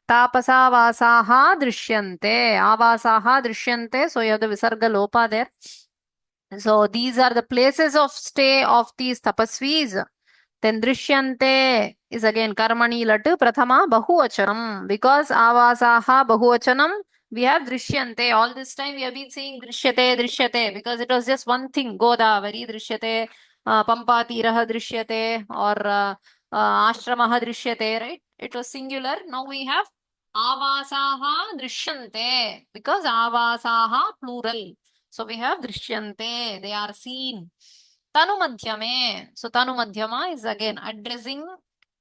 Tapasavasaha drishyante, avasaha drishyante. So you have the visarga lopa there. So these are the places of stay of these tapasvis. Then drishyante is again karmani latu prathama bahuvachanam. Because avasaha bahuvachanam, we have drishyante. All this time we have been saying drishyate, drishyate, because it was just one thing. Godavari drishyate, Pampa tiraha drishyate, or ashramaha drishyate, right? It was singular. Now we have avasaha drishyante, because avasaha plural. So we have drishyante, they are seen. Tanu Madhyame. So Tanu Madhyama is again addressing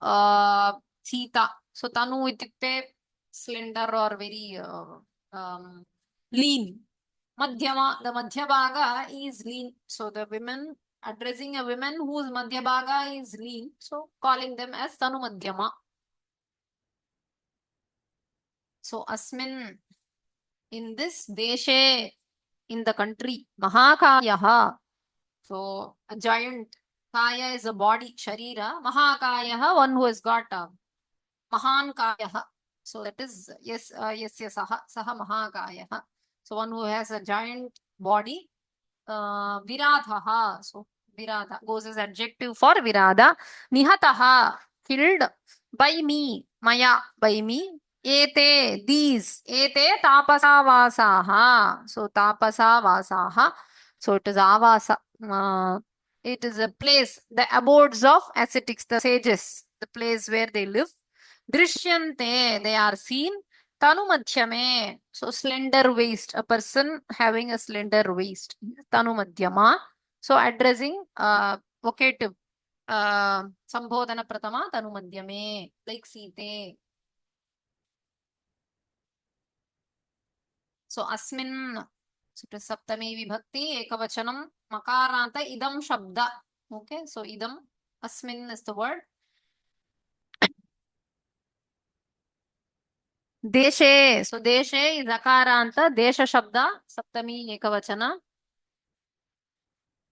Sita. So Tanu ityukte slender or very lean. Madhyama, the Madhya Bhaga is lean. So the women, addressing a woman whose Madhya Bhaga is lean. So calling them as Tanu Madhyama. So Asmin, in this Deshe, in the country, Mahakayaha. So a giant. Kaya is a body, Sharira. Mahakayaha, one who has got Mahan Kayaha. So that is, yes, Saha Mahakayaha. So one who has a giant body. Viradhaha. So Virada goes as adjective for Virada. Nihataha, killed by me. Maya, by me. Ete, these. Ete tapasavasaha. So tapasavasaha. So it is avasa. It is a place, the abodes of ascetics, the sages, the place where they live. Drishyante, they are seen. Tanu Madhyame, so slender waist, a person having a slender waist. Tanu Madhyama, so addressing vocative, Sambodhana Pratama, Tanu Madhyame, like Site. So Asmin, so it is Saptami Vibhakti, Ekavachanam, Makaranta, Idam Shabda. Okay, so Idam, Asmin is the word. Deshe, so Deshe is Akaranta, Desha Shabda, Saptami Ekavachana.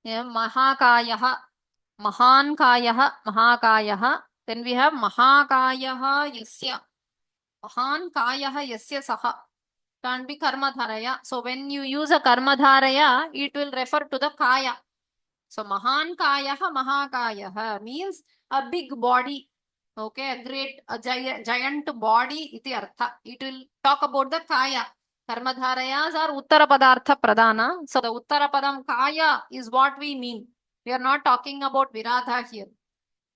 Yeah, Mahakayaha, Mahan Kayaha, Mahakayaha. Then we have Mahakayaha Yasya. Mahan Kayaha Yasya Saha. Can't be Karmadharaya. So when you use a Karmadharaya, it will refer to the Kaya. So Mahan Kayaha Mahakayaha means a big body. Okay, a giant body iti artha. It will talk about the Kaya. Karmadharayas are Uttara Padartha Pradana. So the Uttara Padam Kaya is what we mean. We are not talking about Viradha here.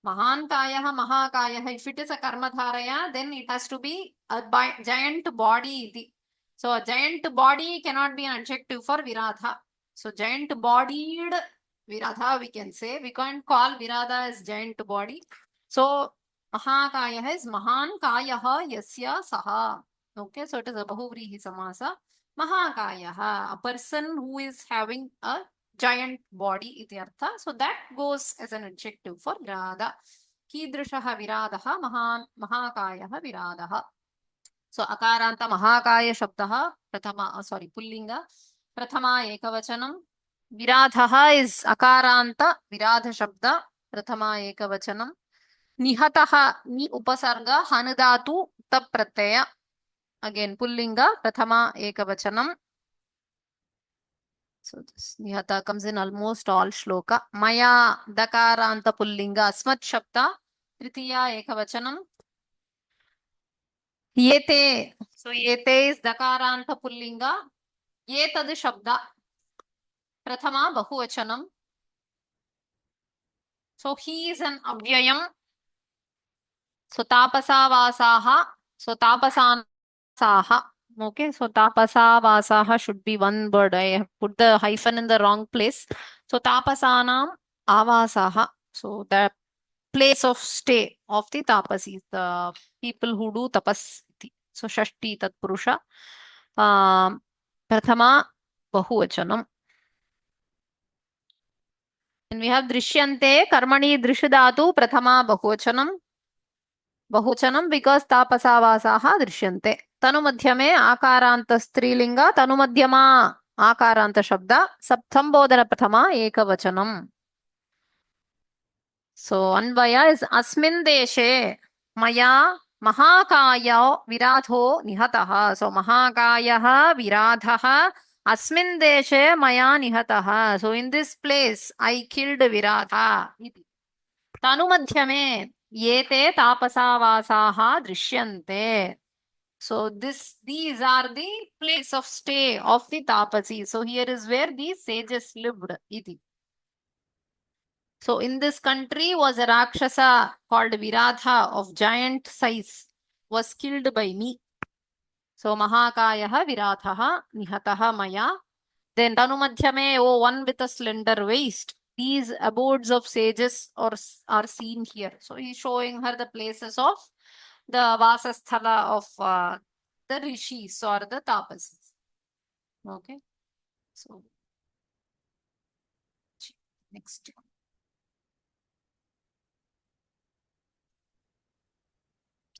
Mahan Kayaha Mahakayaha. If it is a Karmadharaya, then it has to be a giant body iti. So a giant body cannot be an adjective for Viradha. So giant bodied Viradha we can say. We can't call Virada as giant body. So Mahakayaha is Mahan Kayaha Yasya Saha. Okay, so it is a Bahuvrihi Samasa. Mahakayaha, a person who is having a giant body iti artha. So that goes as an adjective for Virada. Kidrishaha Viradaha Mahakayaha Viradaha. So Akaranta Mahakaya Shabdaha Prathama, sorry, Pullinga. Prathama Ekavachanam. Viradhaha is Akaranta Viradha Shabda. Prathama Ekavachanam. Nihataha ni upasarga hanudatu tap pratyaya. Again Pullinga Prathama Ekavachanam. So this nihata comes in almost all shloka. Maya dakaranta pullinga asmat shabda tritiya ekavachanam. Yete. So yete is dakaranta pullinga. Yetad shabda prathama bahuvachanam. So he is an avyayam. So tapasavasaha. So tapasasaha. Okay, so tapasavasaha should be one word. I have put the hyphen in the wrong place. So tapasanam avasaha. So the place of stay of the tapasis, the people who do tapas. So shashti tat purusha. Prathama bahuvachanam. And we have drishyante karmani drishadatu prathama bahuvachanam. Bahuvachanam because tapasavasaha drishyante. तनु मध्य में आकारांत स्त्रीलिंग तनु मध्यमा आकारांत शब्द सप्तंबोधन प्रथमा एकवचनम. So Anvay is अस्मिन् देशे मया महाकायो विराधो निहतः. So महाकायः विराधः अस्मिन् देशे मया निहतः. So in this place I killed विराधा. तनु मध्य में ये ते तापसावासाः दृश्यन्ते. So these are the place of stay of the tapasi. So here is where these sages lived. Iti. So in this country was a Rakshasa called Viradha of giant size, was killed by me. So Mahakayaha Viradhaha Nihataha Maya. Then Tanumadhyame, oh one with a slender waist. These abodes of sages are seen here. So he's showing her the places of the Vasasthala of the rishis or the tapasis. Okay. So next.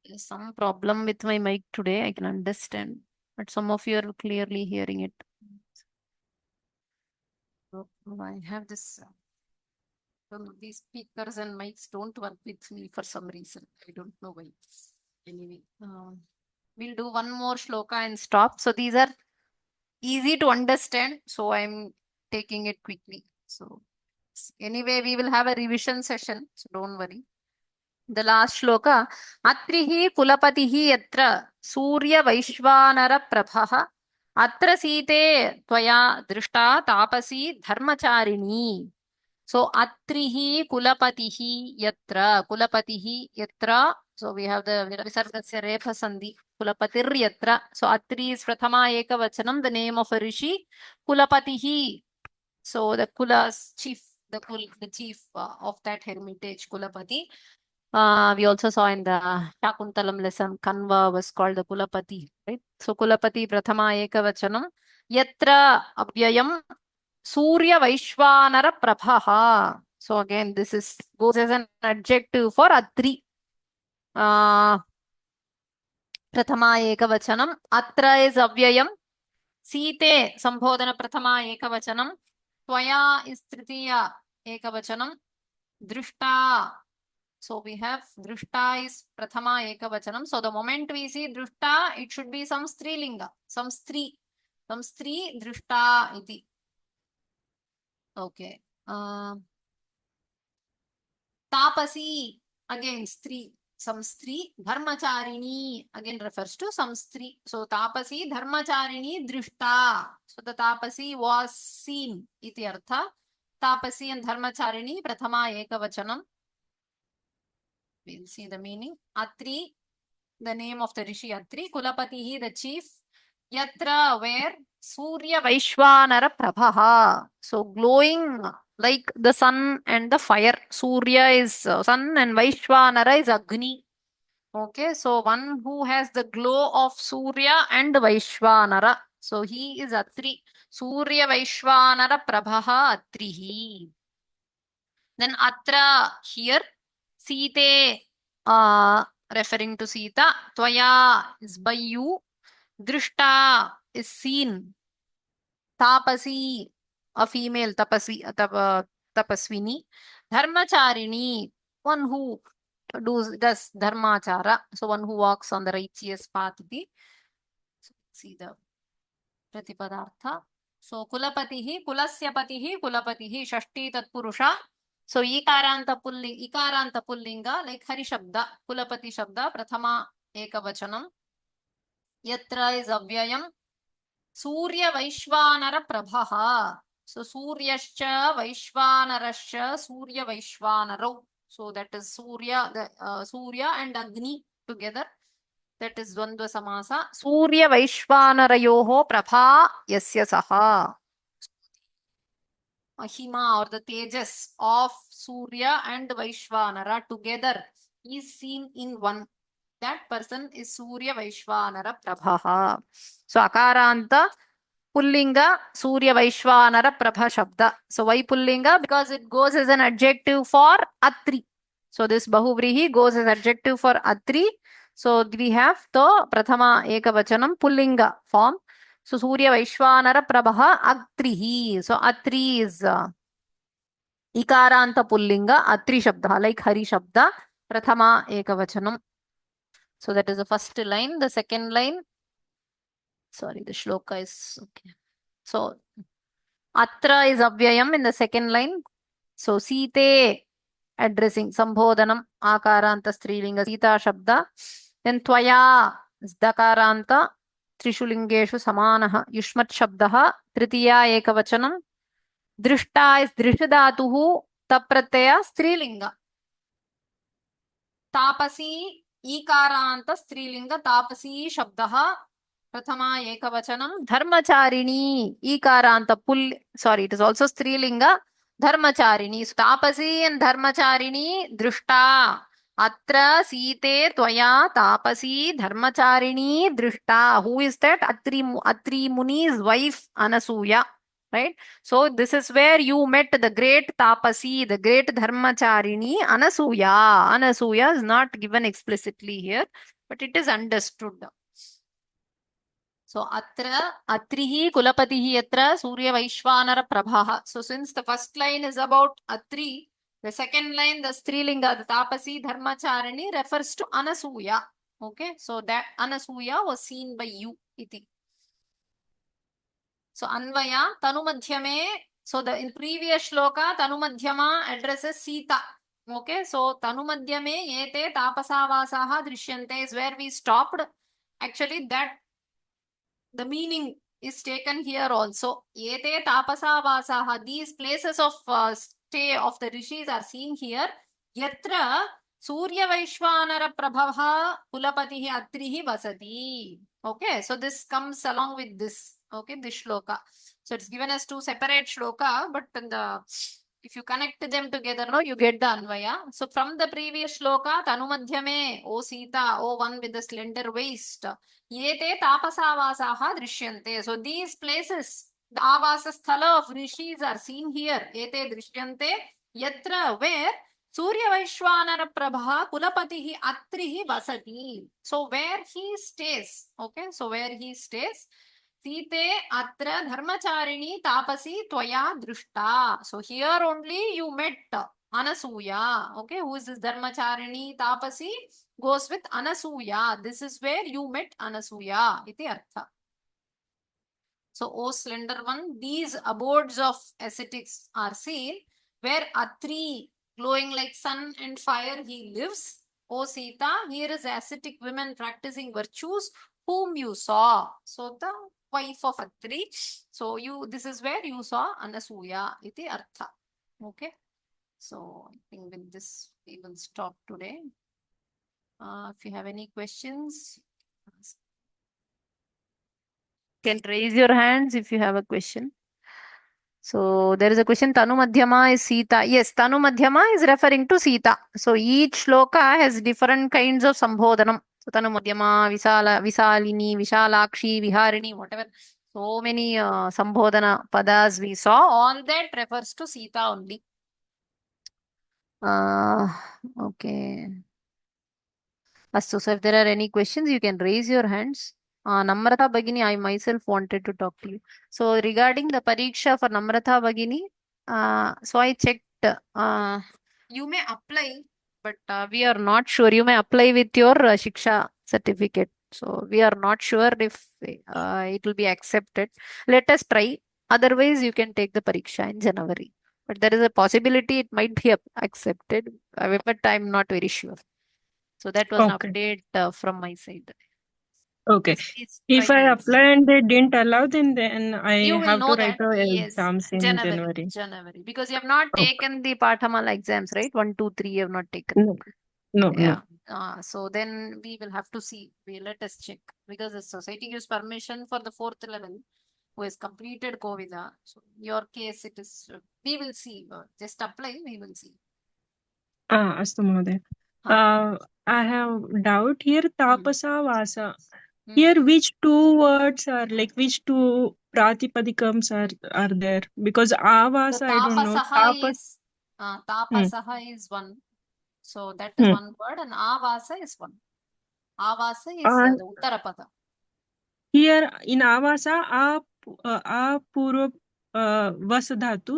There's some problem with my mic today. I can understand, but some of you are clearly hearing it. So I have this. These speakers and mics don't work with me for some reason. I don't know why. Anyway, we'll do one more shloka and stop. So these are easy to understand. So I'm taking it quickly. So anyway, we will have a revision session. So don't worry. The last shloka. Atrihi kulapatihi yatra surya vaishvanara prabhaha atra site tvaya drishta tapasi dharmacharini. So atrihi kulapatihi yatra. So we have the visargasya repha sandhi kulapatir yatra. So atri is prathama ekavachanam, the name of a rishi. Kulapatihi. So the kula's chief, the chief of that hermitage, Kulapati. We also saw in the Shakuntalam lesson, Kanva was called the Kulapati, right? So Kulapati prathama ekavachanam. Yatra avyayam Surya Vaishvanara Prabhaha. So again, this is goes as an adjective for Atri. Prathama ekavachanam. Atra is avyayam. Site sambodhana prathama ekavachanam. Tvaya is tritiya ekavachanam. Drishta. So we have drishta is prathama ekavachanam. So the moment we see drishta, it should be some strilinga, some stri drishta iti. Okay. Tapasi, again stri, some stri. Dharmacharini, again refers to some stri. So tapasi, dharmacharini, drishta. So the tapasi was seen, iti artha. Tapasi and dharmacharini, prathama ekavachanam. We'll see the meaning. Atri, the name of the rishi Atri. Kulapatihi, the chief. Yatra, where? Surya Vaishvanara Prabhaha. So glowing like the sun and the fire. Surya is sun and Vaishvanara is Agni. Okay, so one who has the glow of Surya and Vaishvanara. So he is Atri. Surya Vaishvanara Prabhaha Atrihi. Then Atra here. Site, referring to Sita. Tvaya is by you. Drishta is seen. Tapasi, a female tapaswini. Dharmacharini, one who does dharmachara. So one who walks on the righteous path. So see the pratipadartha. So kulapatihi, kulasya patihi, kulapatihi, shashti tatpurusha. So ikaranta pullinga like hari shabda, kulapati shabda, prathama ekavachanam. Yatra is avyayam. Surya Vaishvanara Prabhaha. So Suryascha Vaishvanarascha Surya Vaishvanaro. So that is Surya, Surya and Agni together. That is Dvandva Samasa. Surya Vaishvanarayoho Prabha Yasya Saha. Mahima or the Tejas of Surya and Vaishvanara together is seen in one. That person is Surya Vaishvanara Prabhaha. So Akaranta Pullinga Surya Vaishvanara Prabha Shabda. So why Pullinga? Because it goes as an adjective for Atri. So this Bahuvrihi goes as adjective for Atri. So we have the Prathama Ekavachanam Pullinga form. So Surya Vaishvanara Prabha Atrihi. So Atri is Ikaranta Pullinga Atri Shabda like Hari Shabda Prathama Ekavachanam. So that is the first line. The second line, sorry, the shloka is okay. So Atra is Avyayam in the second line. So Site addressing Sambodhanam Akaranta Strilinga Sita Shabda. Then Tvaya is Dakaranta Trishulingeshu Samanaha Yushmat Shabdaha Tritiya Ekavachanam. Drishta is Drishadatuhu Taprataya Strilinga. Tapasi Ikaranta Strilinga Tapasi Shabdaha Prathama Ekavachanam Dharmacharini Ikaranta Pull, sorry, it is also Strilinga Dharmacharini. So Tapasi and Dharmacharini Drishta. Atra Site Tvaya Tapasi Dharmacharini Drishta. Who is that? Atri Muni's wife Anasuya. Right? So this is where you met the great Tapasi, the great Dharmacharini, Anasuya. Anasuya is not given explicitly here, but it is understood. So Atra, Atrihi, Kulapatihi Atra, Surya Vaishvanara Prabhaha. So since the first line is about Atri, the second line, the Strilinga, the Tapasi Dharmacharini refers to Anasuya. Okay, so that Anasuya was seen by you, iti. So Anvaya, Tanumadhyame. So the in previous shloka, Tanumadhyama addresses Sita. Okay, so Tanumadhyame ete tapasavasaha drishyante is where we stopped. Actually, that the meaning is taken here also. Ete tapasavasaha, these places of stay of the rishis are seen here. Yatra Surya Vaishvanara Prabhava Kulapatihi Atrihi Vasati. Okay, so this comes along with this. Okay, this shloka. So it's given as two separate shloka, but if you connect them together, no, you get the Anvaya. So from the previous shloka, Tanumadhyame, O Sita, O one with the slender waist, Yete tapasavasaha drishyante. So these places, the avasa sthala of rishis are seen here. Ete drishyante, yatra, where Surya Vaishwanara Prabha Kulapatihi Atrihi Vasati. So where he stays, okay, so where he stays, Site Atra Dharmacharini Tapasi Tvaya Drushta. So here only you met Anasuya, okay, who is this Dharmacharini Tapasi? Goes with Anasuya. This is where you met Anasuya. Iti artha. So, O slender one, these abodes of ascetics are seen where Atri, glowing like sun and fire, he lives. O Sita, here is ascetic women practicing virtues whom you saw. So, the wife of Atri. So, this is where you saw Anasuya. Iti artha. Okay. So, I think with this, we will stop today. If you have any questions, you can raise your hands if you have a question. So there is a question, Tanu Madhyama is Sita. Yes, Tanu Madhyama is referring to Sita. So each shloka has different kinds of Sambodhanam. So Tanu Madhyama, Visalini, Vishalakshi, Viharini, whatever. So many Sambodhana padas we saw. All that refers to Sita only. Okay. So if there are any questions, you can raise your hands. Namrata Bagini, I myself wanted to talk to you. So regarding the Pariksha for Namrata Bagini, so I checked, you may apply, but we are not sure. You may apply with your Shiksha certificate. So we are not sure if it will be accepted. Let us try. Otherwise, you can take the pariksha in January. But there is a possibility it might be accepted, but I'm not very sure. So that was an Okay. update from my side. Okay. Yes, please If try I to apply and they didn't allow, then I you will have to know write that, yes, exams in January. January, because you have not Okay. taken the Pathamala exams, right? 1, 2, 3, you have not taken. No, no, Yeah. no. So then we will have to see. Let us check, because the society gives permission for the 4th level who has completed Covida. So in your case, it is. We will see. Just apply. We will see. Astu Mahoday. Ha. I have doubt here. Tapasa Vasa. Hmm. Here, which two words are like which two pratipadikams are there? Because The Avasa, I don't know. tapasaha is one. So that is Hmm. one word, and avasa is one. Avasa is And the Uttarapada. here in Avasa, purva vasudhatu.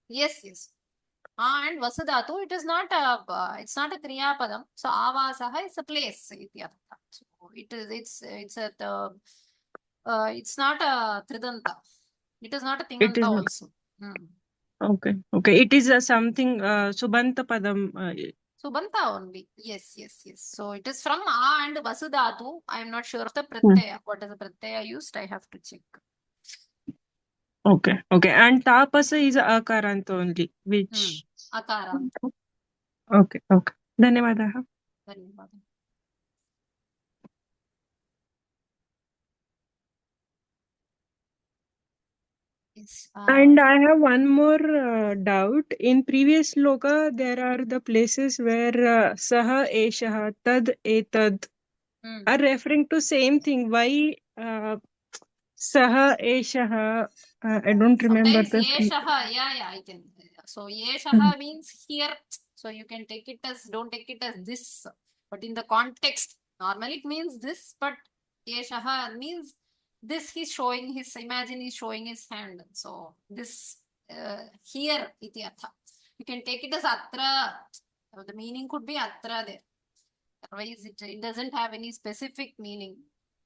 Yes, yes. And Vasudhatu, it is not a it's not a Kriya Padam. So Avasaha is a place. So it's it's not a Tridanta. It is not a It Tinganta is also. okay. Okay. It is something Subanta Padam. Subanta only. Yes, yes, yes. So it is from A and Vasudhatu. I am not sure of the Hmm. Pratyaya. What is the Pratyaya used? I have to check. Okay. Okay. And Tapasa is Akaranta only, which. Akaranta. Okay. Okay. Dhanyavadaha. Dhanyavada. Yes. And I have one more doubt. In previous loka, there are the places where saha, eshaha, tad, etad are referring to same thing. Why saha, eshaha? I don't remember Sometimes the. yeshaha, yeah, I can. So yeshaha means here. So you can take it as, don't take it as this. But in the context, normally it means this, but yeshaha means this he's showing his, imagine he's showing his hand. So this here, iti artha. You can take it as atra. The meaning could be atra there. Otherwise, it doesn't have any specific meaning.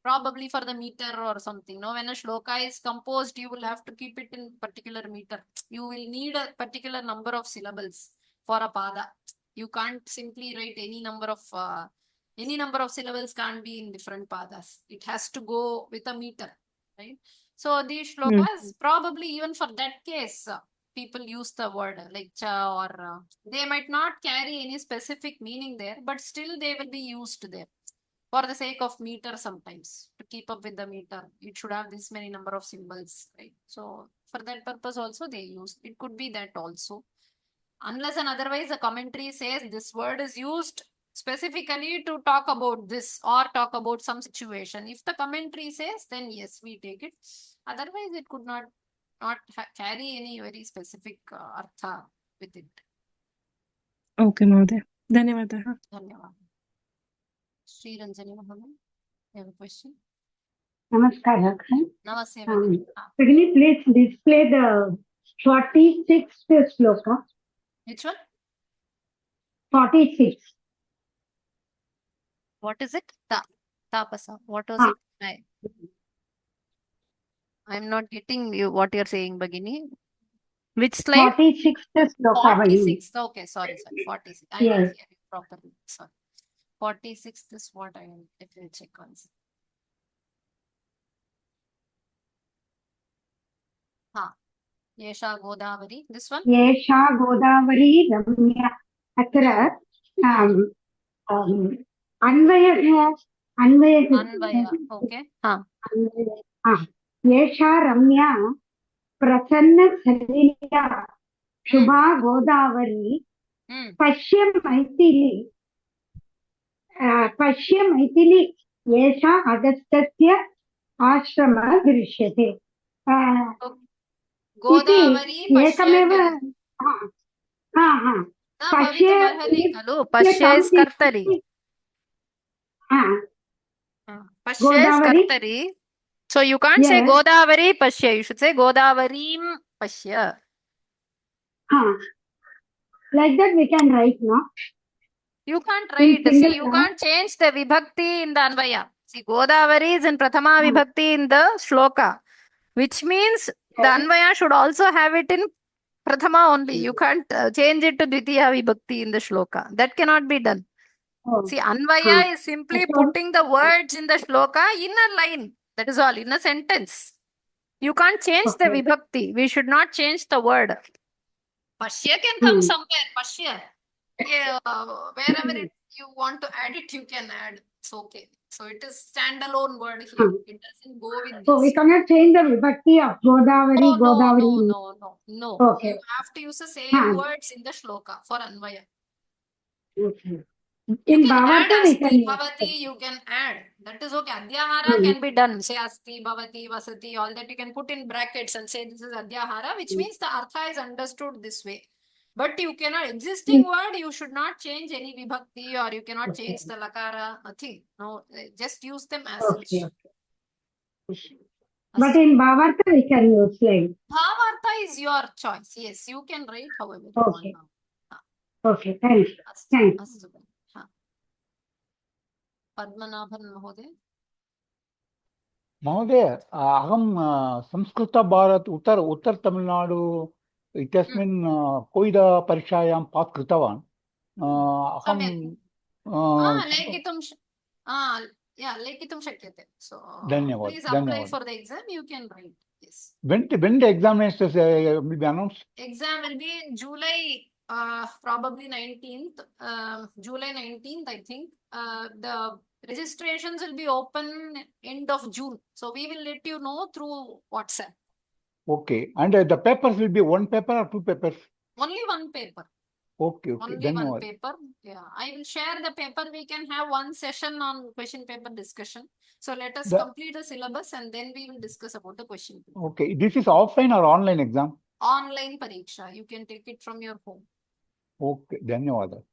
Probably for the meter or something. No, when a shloka is composed, you will have to keep it in particular meter. You will need a particular number of syllables for a pada. You can't simply write any number of syllables can't be in different padas. It has to go with a meter, right? So these shlokas, probably even for that case, people use the word like cha, or they might not carry any specific meaning there, but still they will be used there for the sake of meter sometimes, to keep up with the meter. It should have this many number of symbols, right? So for that purpose also they use. It could be that also. Unless and otherwise the commentary says this word is used specifically to talk about this or talk about some situation. If the commentary says, then yes, we take it. Otherwise, it could not carry any very specific artha with it. Okay, Mahoday. Dhanyavadaha. Dhanyavad. Sri Ranjani Mahoday, you have a question? Namaskar. Namaste, Can you please display the 46th sloka? Which one? 46. What is it? Tapasa. What was it? I'm not getting you what you're saying, Bagini. Which slide? 46th sloka. 46th. Okay, sorry. 46. I didn't Yes. hear it properly. Sorry. 46th is what I will check once. Yesha Godavari. This one? Yesha Godavari Ramya. Atra Anvaya. Okay. Yesha Ramya Prasanna Salila Shubha Godavari Pashya Maithili Yesha Agastya Ashrama Drishyate. Godavari Ekameva. Pashya is Kartari. Pashya is Kartari. So you can't say Godavari Pashya. You should say Godavarim Pashya. Like that we can write, no? You can't write. See, you can't change the vibhakti in the Anvaya. See, Godavari is in Prathama vibhakti in the shloka. which means the Anvaya should also have it in Prathama only. You can't change it to Dvitiya Vibhakti in the shloka. That cannot be done. Oh. See, Anvaya is simply So- putting the words in the shloka in a line. That is all, in a sentence. You can't change the Okay. Vibhakti. We should not change the word. Pashya can come somewhere. Pashya. Yeah, wherever you want to add it, you can add. It's okay. So it is standalone word here. It doesn't go with So we this. cannot change the Vibhakti of Godavari, Oh, no, Godavari. no. Okay. You have to use the same words in the shloka for Anvaya. Okay. You In can add Bhavata, we asti, can use. bhavati, you can add. That is okay. Adyahara can be done. Say asti, bhavati, vasati, all that you can put in brackets and say this is Adyahara, which means the artha is understood this way. But you cannot, existing word, you should not change any vibhakti or you cannot change the lakara, nothing. No, just use them as such. Okay. But in Bhavartha, we can use like. Bhavartha is your choice. Yes, you can write however you Okay. want. Okay, thank you. Thank you. Astu. Padmanabhan Mahoday. महोदय अहं संस्कृत भारत उत्तर तमिलनाडु इत्यस्मिन् Covid परीक्षायां पास् कृतवान् अहं लेखितुं शक्यते. So धन्यवाद please apply for the exam. You can write. Yes. When the examinations will be announced? Exam will be in July, probably 19th. July 19th, I think. The registrations will be open end of June. So we will let you know through WhatsApp. Okay. And the papers will be one paper or two papers? Only one paper. Okay. Only one paper. Yeah. I will share the paper. We can have one session on question paper discussion. So let us complete the syllabus and then we will discuss about the question paper. Okay. This is offline or online exam? Online pariksha. You can take it from your home. Okay. Dhanyawad.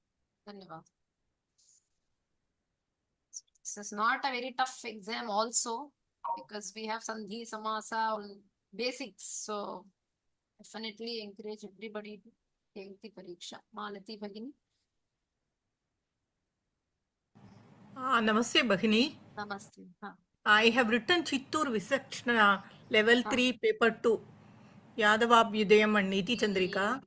This is not a very tough exam also because we have Sandhi, Samasa, basics. So definitely encourage everybody to take the pariksha. Malati Bhagini. Namaste Bhagini. Namaste. I have written Chittur Visakshana level 3 paper 2 Yadavabhyudayam and Niti Chandrika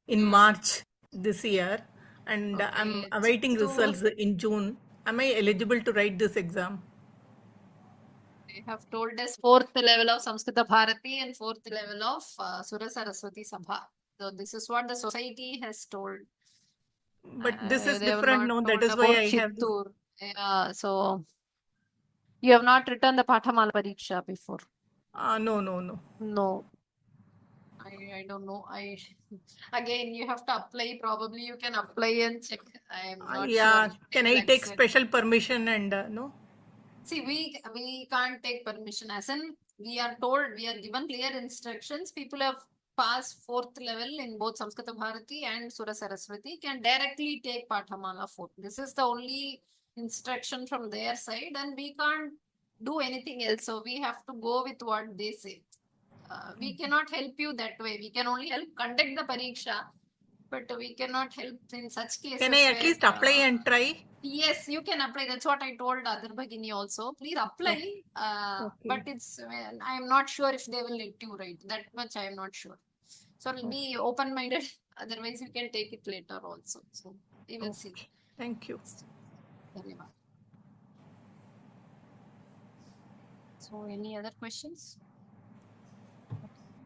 in March this year, and I'm awaiting results in June. Am I eligible to write this exam? They have told us 4th level of Samskrita Bharati and 4th level of Sura Saraswati Sabha. So this is what the society has told. But this is different, no? That is why I have. Yeah, so you have not written the Pathamala Pariksha before? No. I don't know. Again, you have to apply. Probably you can apply and check. I am not sure. Can I take special permission and no? See, we can't take permission. As in, we are told, we are given clear instructions. People have passed 4th level in both Samskrita Bharati and Sura Saraswati can directly take Pathamala 4th. This is the only instruction from their side, and we can't do anything else. So we have to go with what they say. We cannot help you that way. We can only help conduct the pariksha, but we cannot help in such cases. Can I at least apply and try? Yes, you can apply. That's what I told other Bhagini also. Please apply. But I am not sure if they will let you write. That much I am not sure. So be open-minded. Otherwise, you can take it later also. So we will see. Thank you. So any other questions?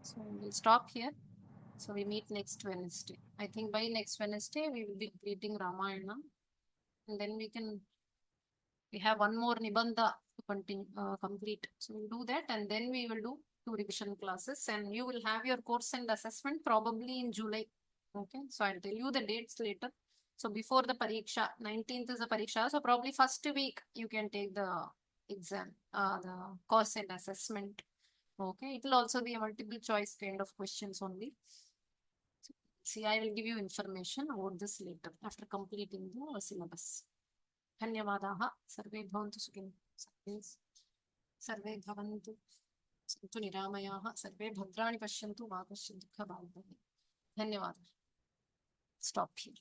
So we'll stop here. So we meet next Wednesday. I think by next Wednesday we will be completing Ramayana, and then we have one more Nibandha to continue, complete. So we'll do that, and then we will do 2 revision classes, and you will have your course and assessment probably in July. Okay, so I'll tell you the dates later. So before the pariksha, 19th is the pariksha. So probably first week you can take the exam, the course and assessment. Okay, it will also be a multiple choice kind of questions only. See, I will give you information about this later after completing the syllabus. Dhanyavadaha. Sarve bhavantu sukhino. Sarve bhavantu santu niramayaha. Sarve bhadrani pashyantu ma pashyantu dukha bhavani. Dhanyavadaha. Stop here.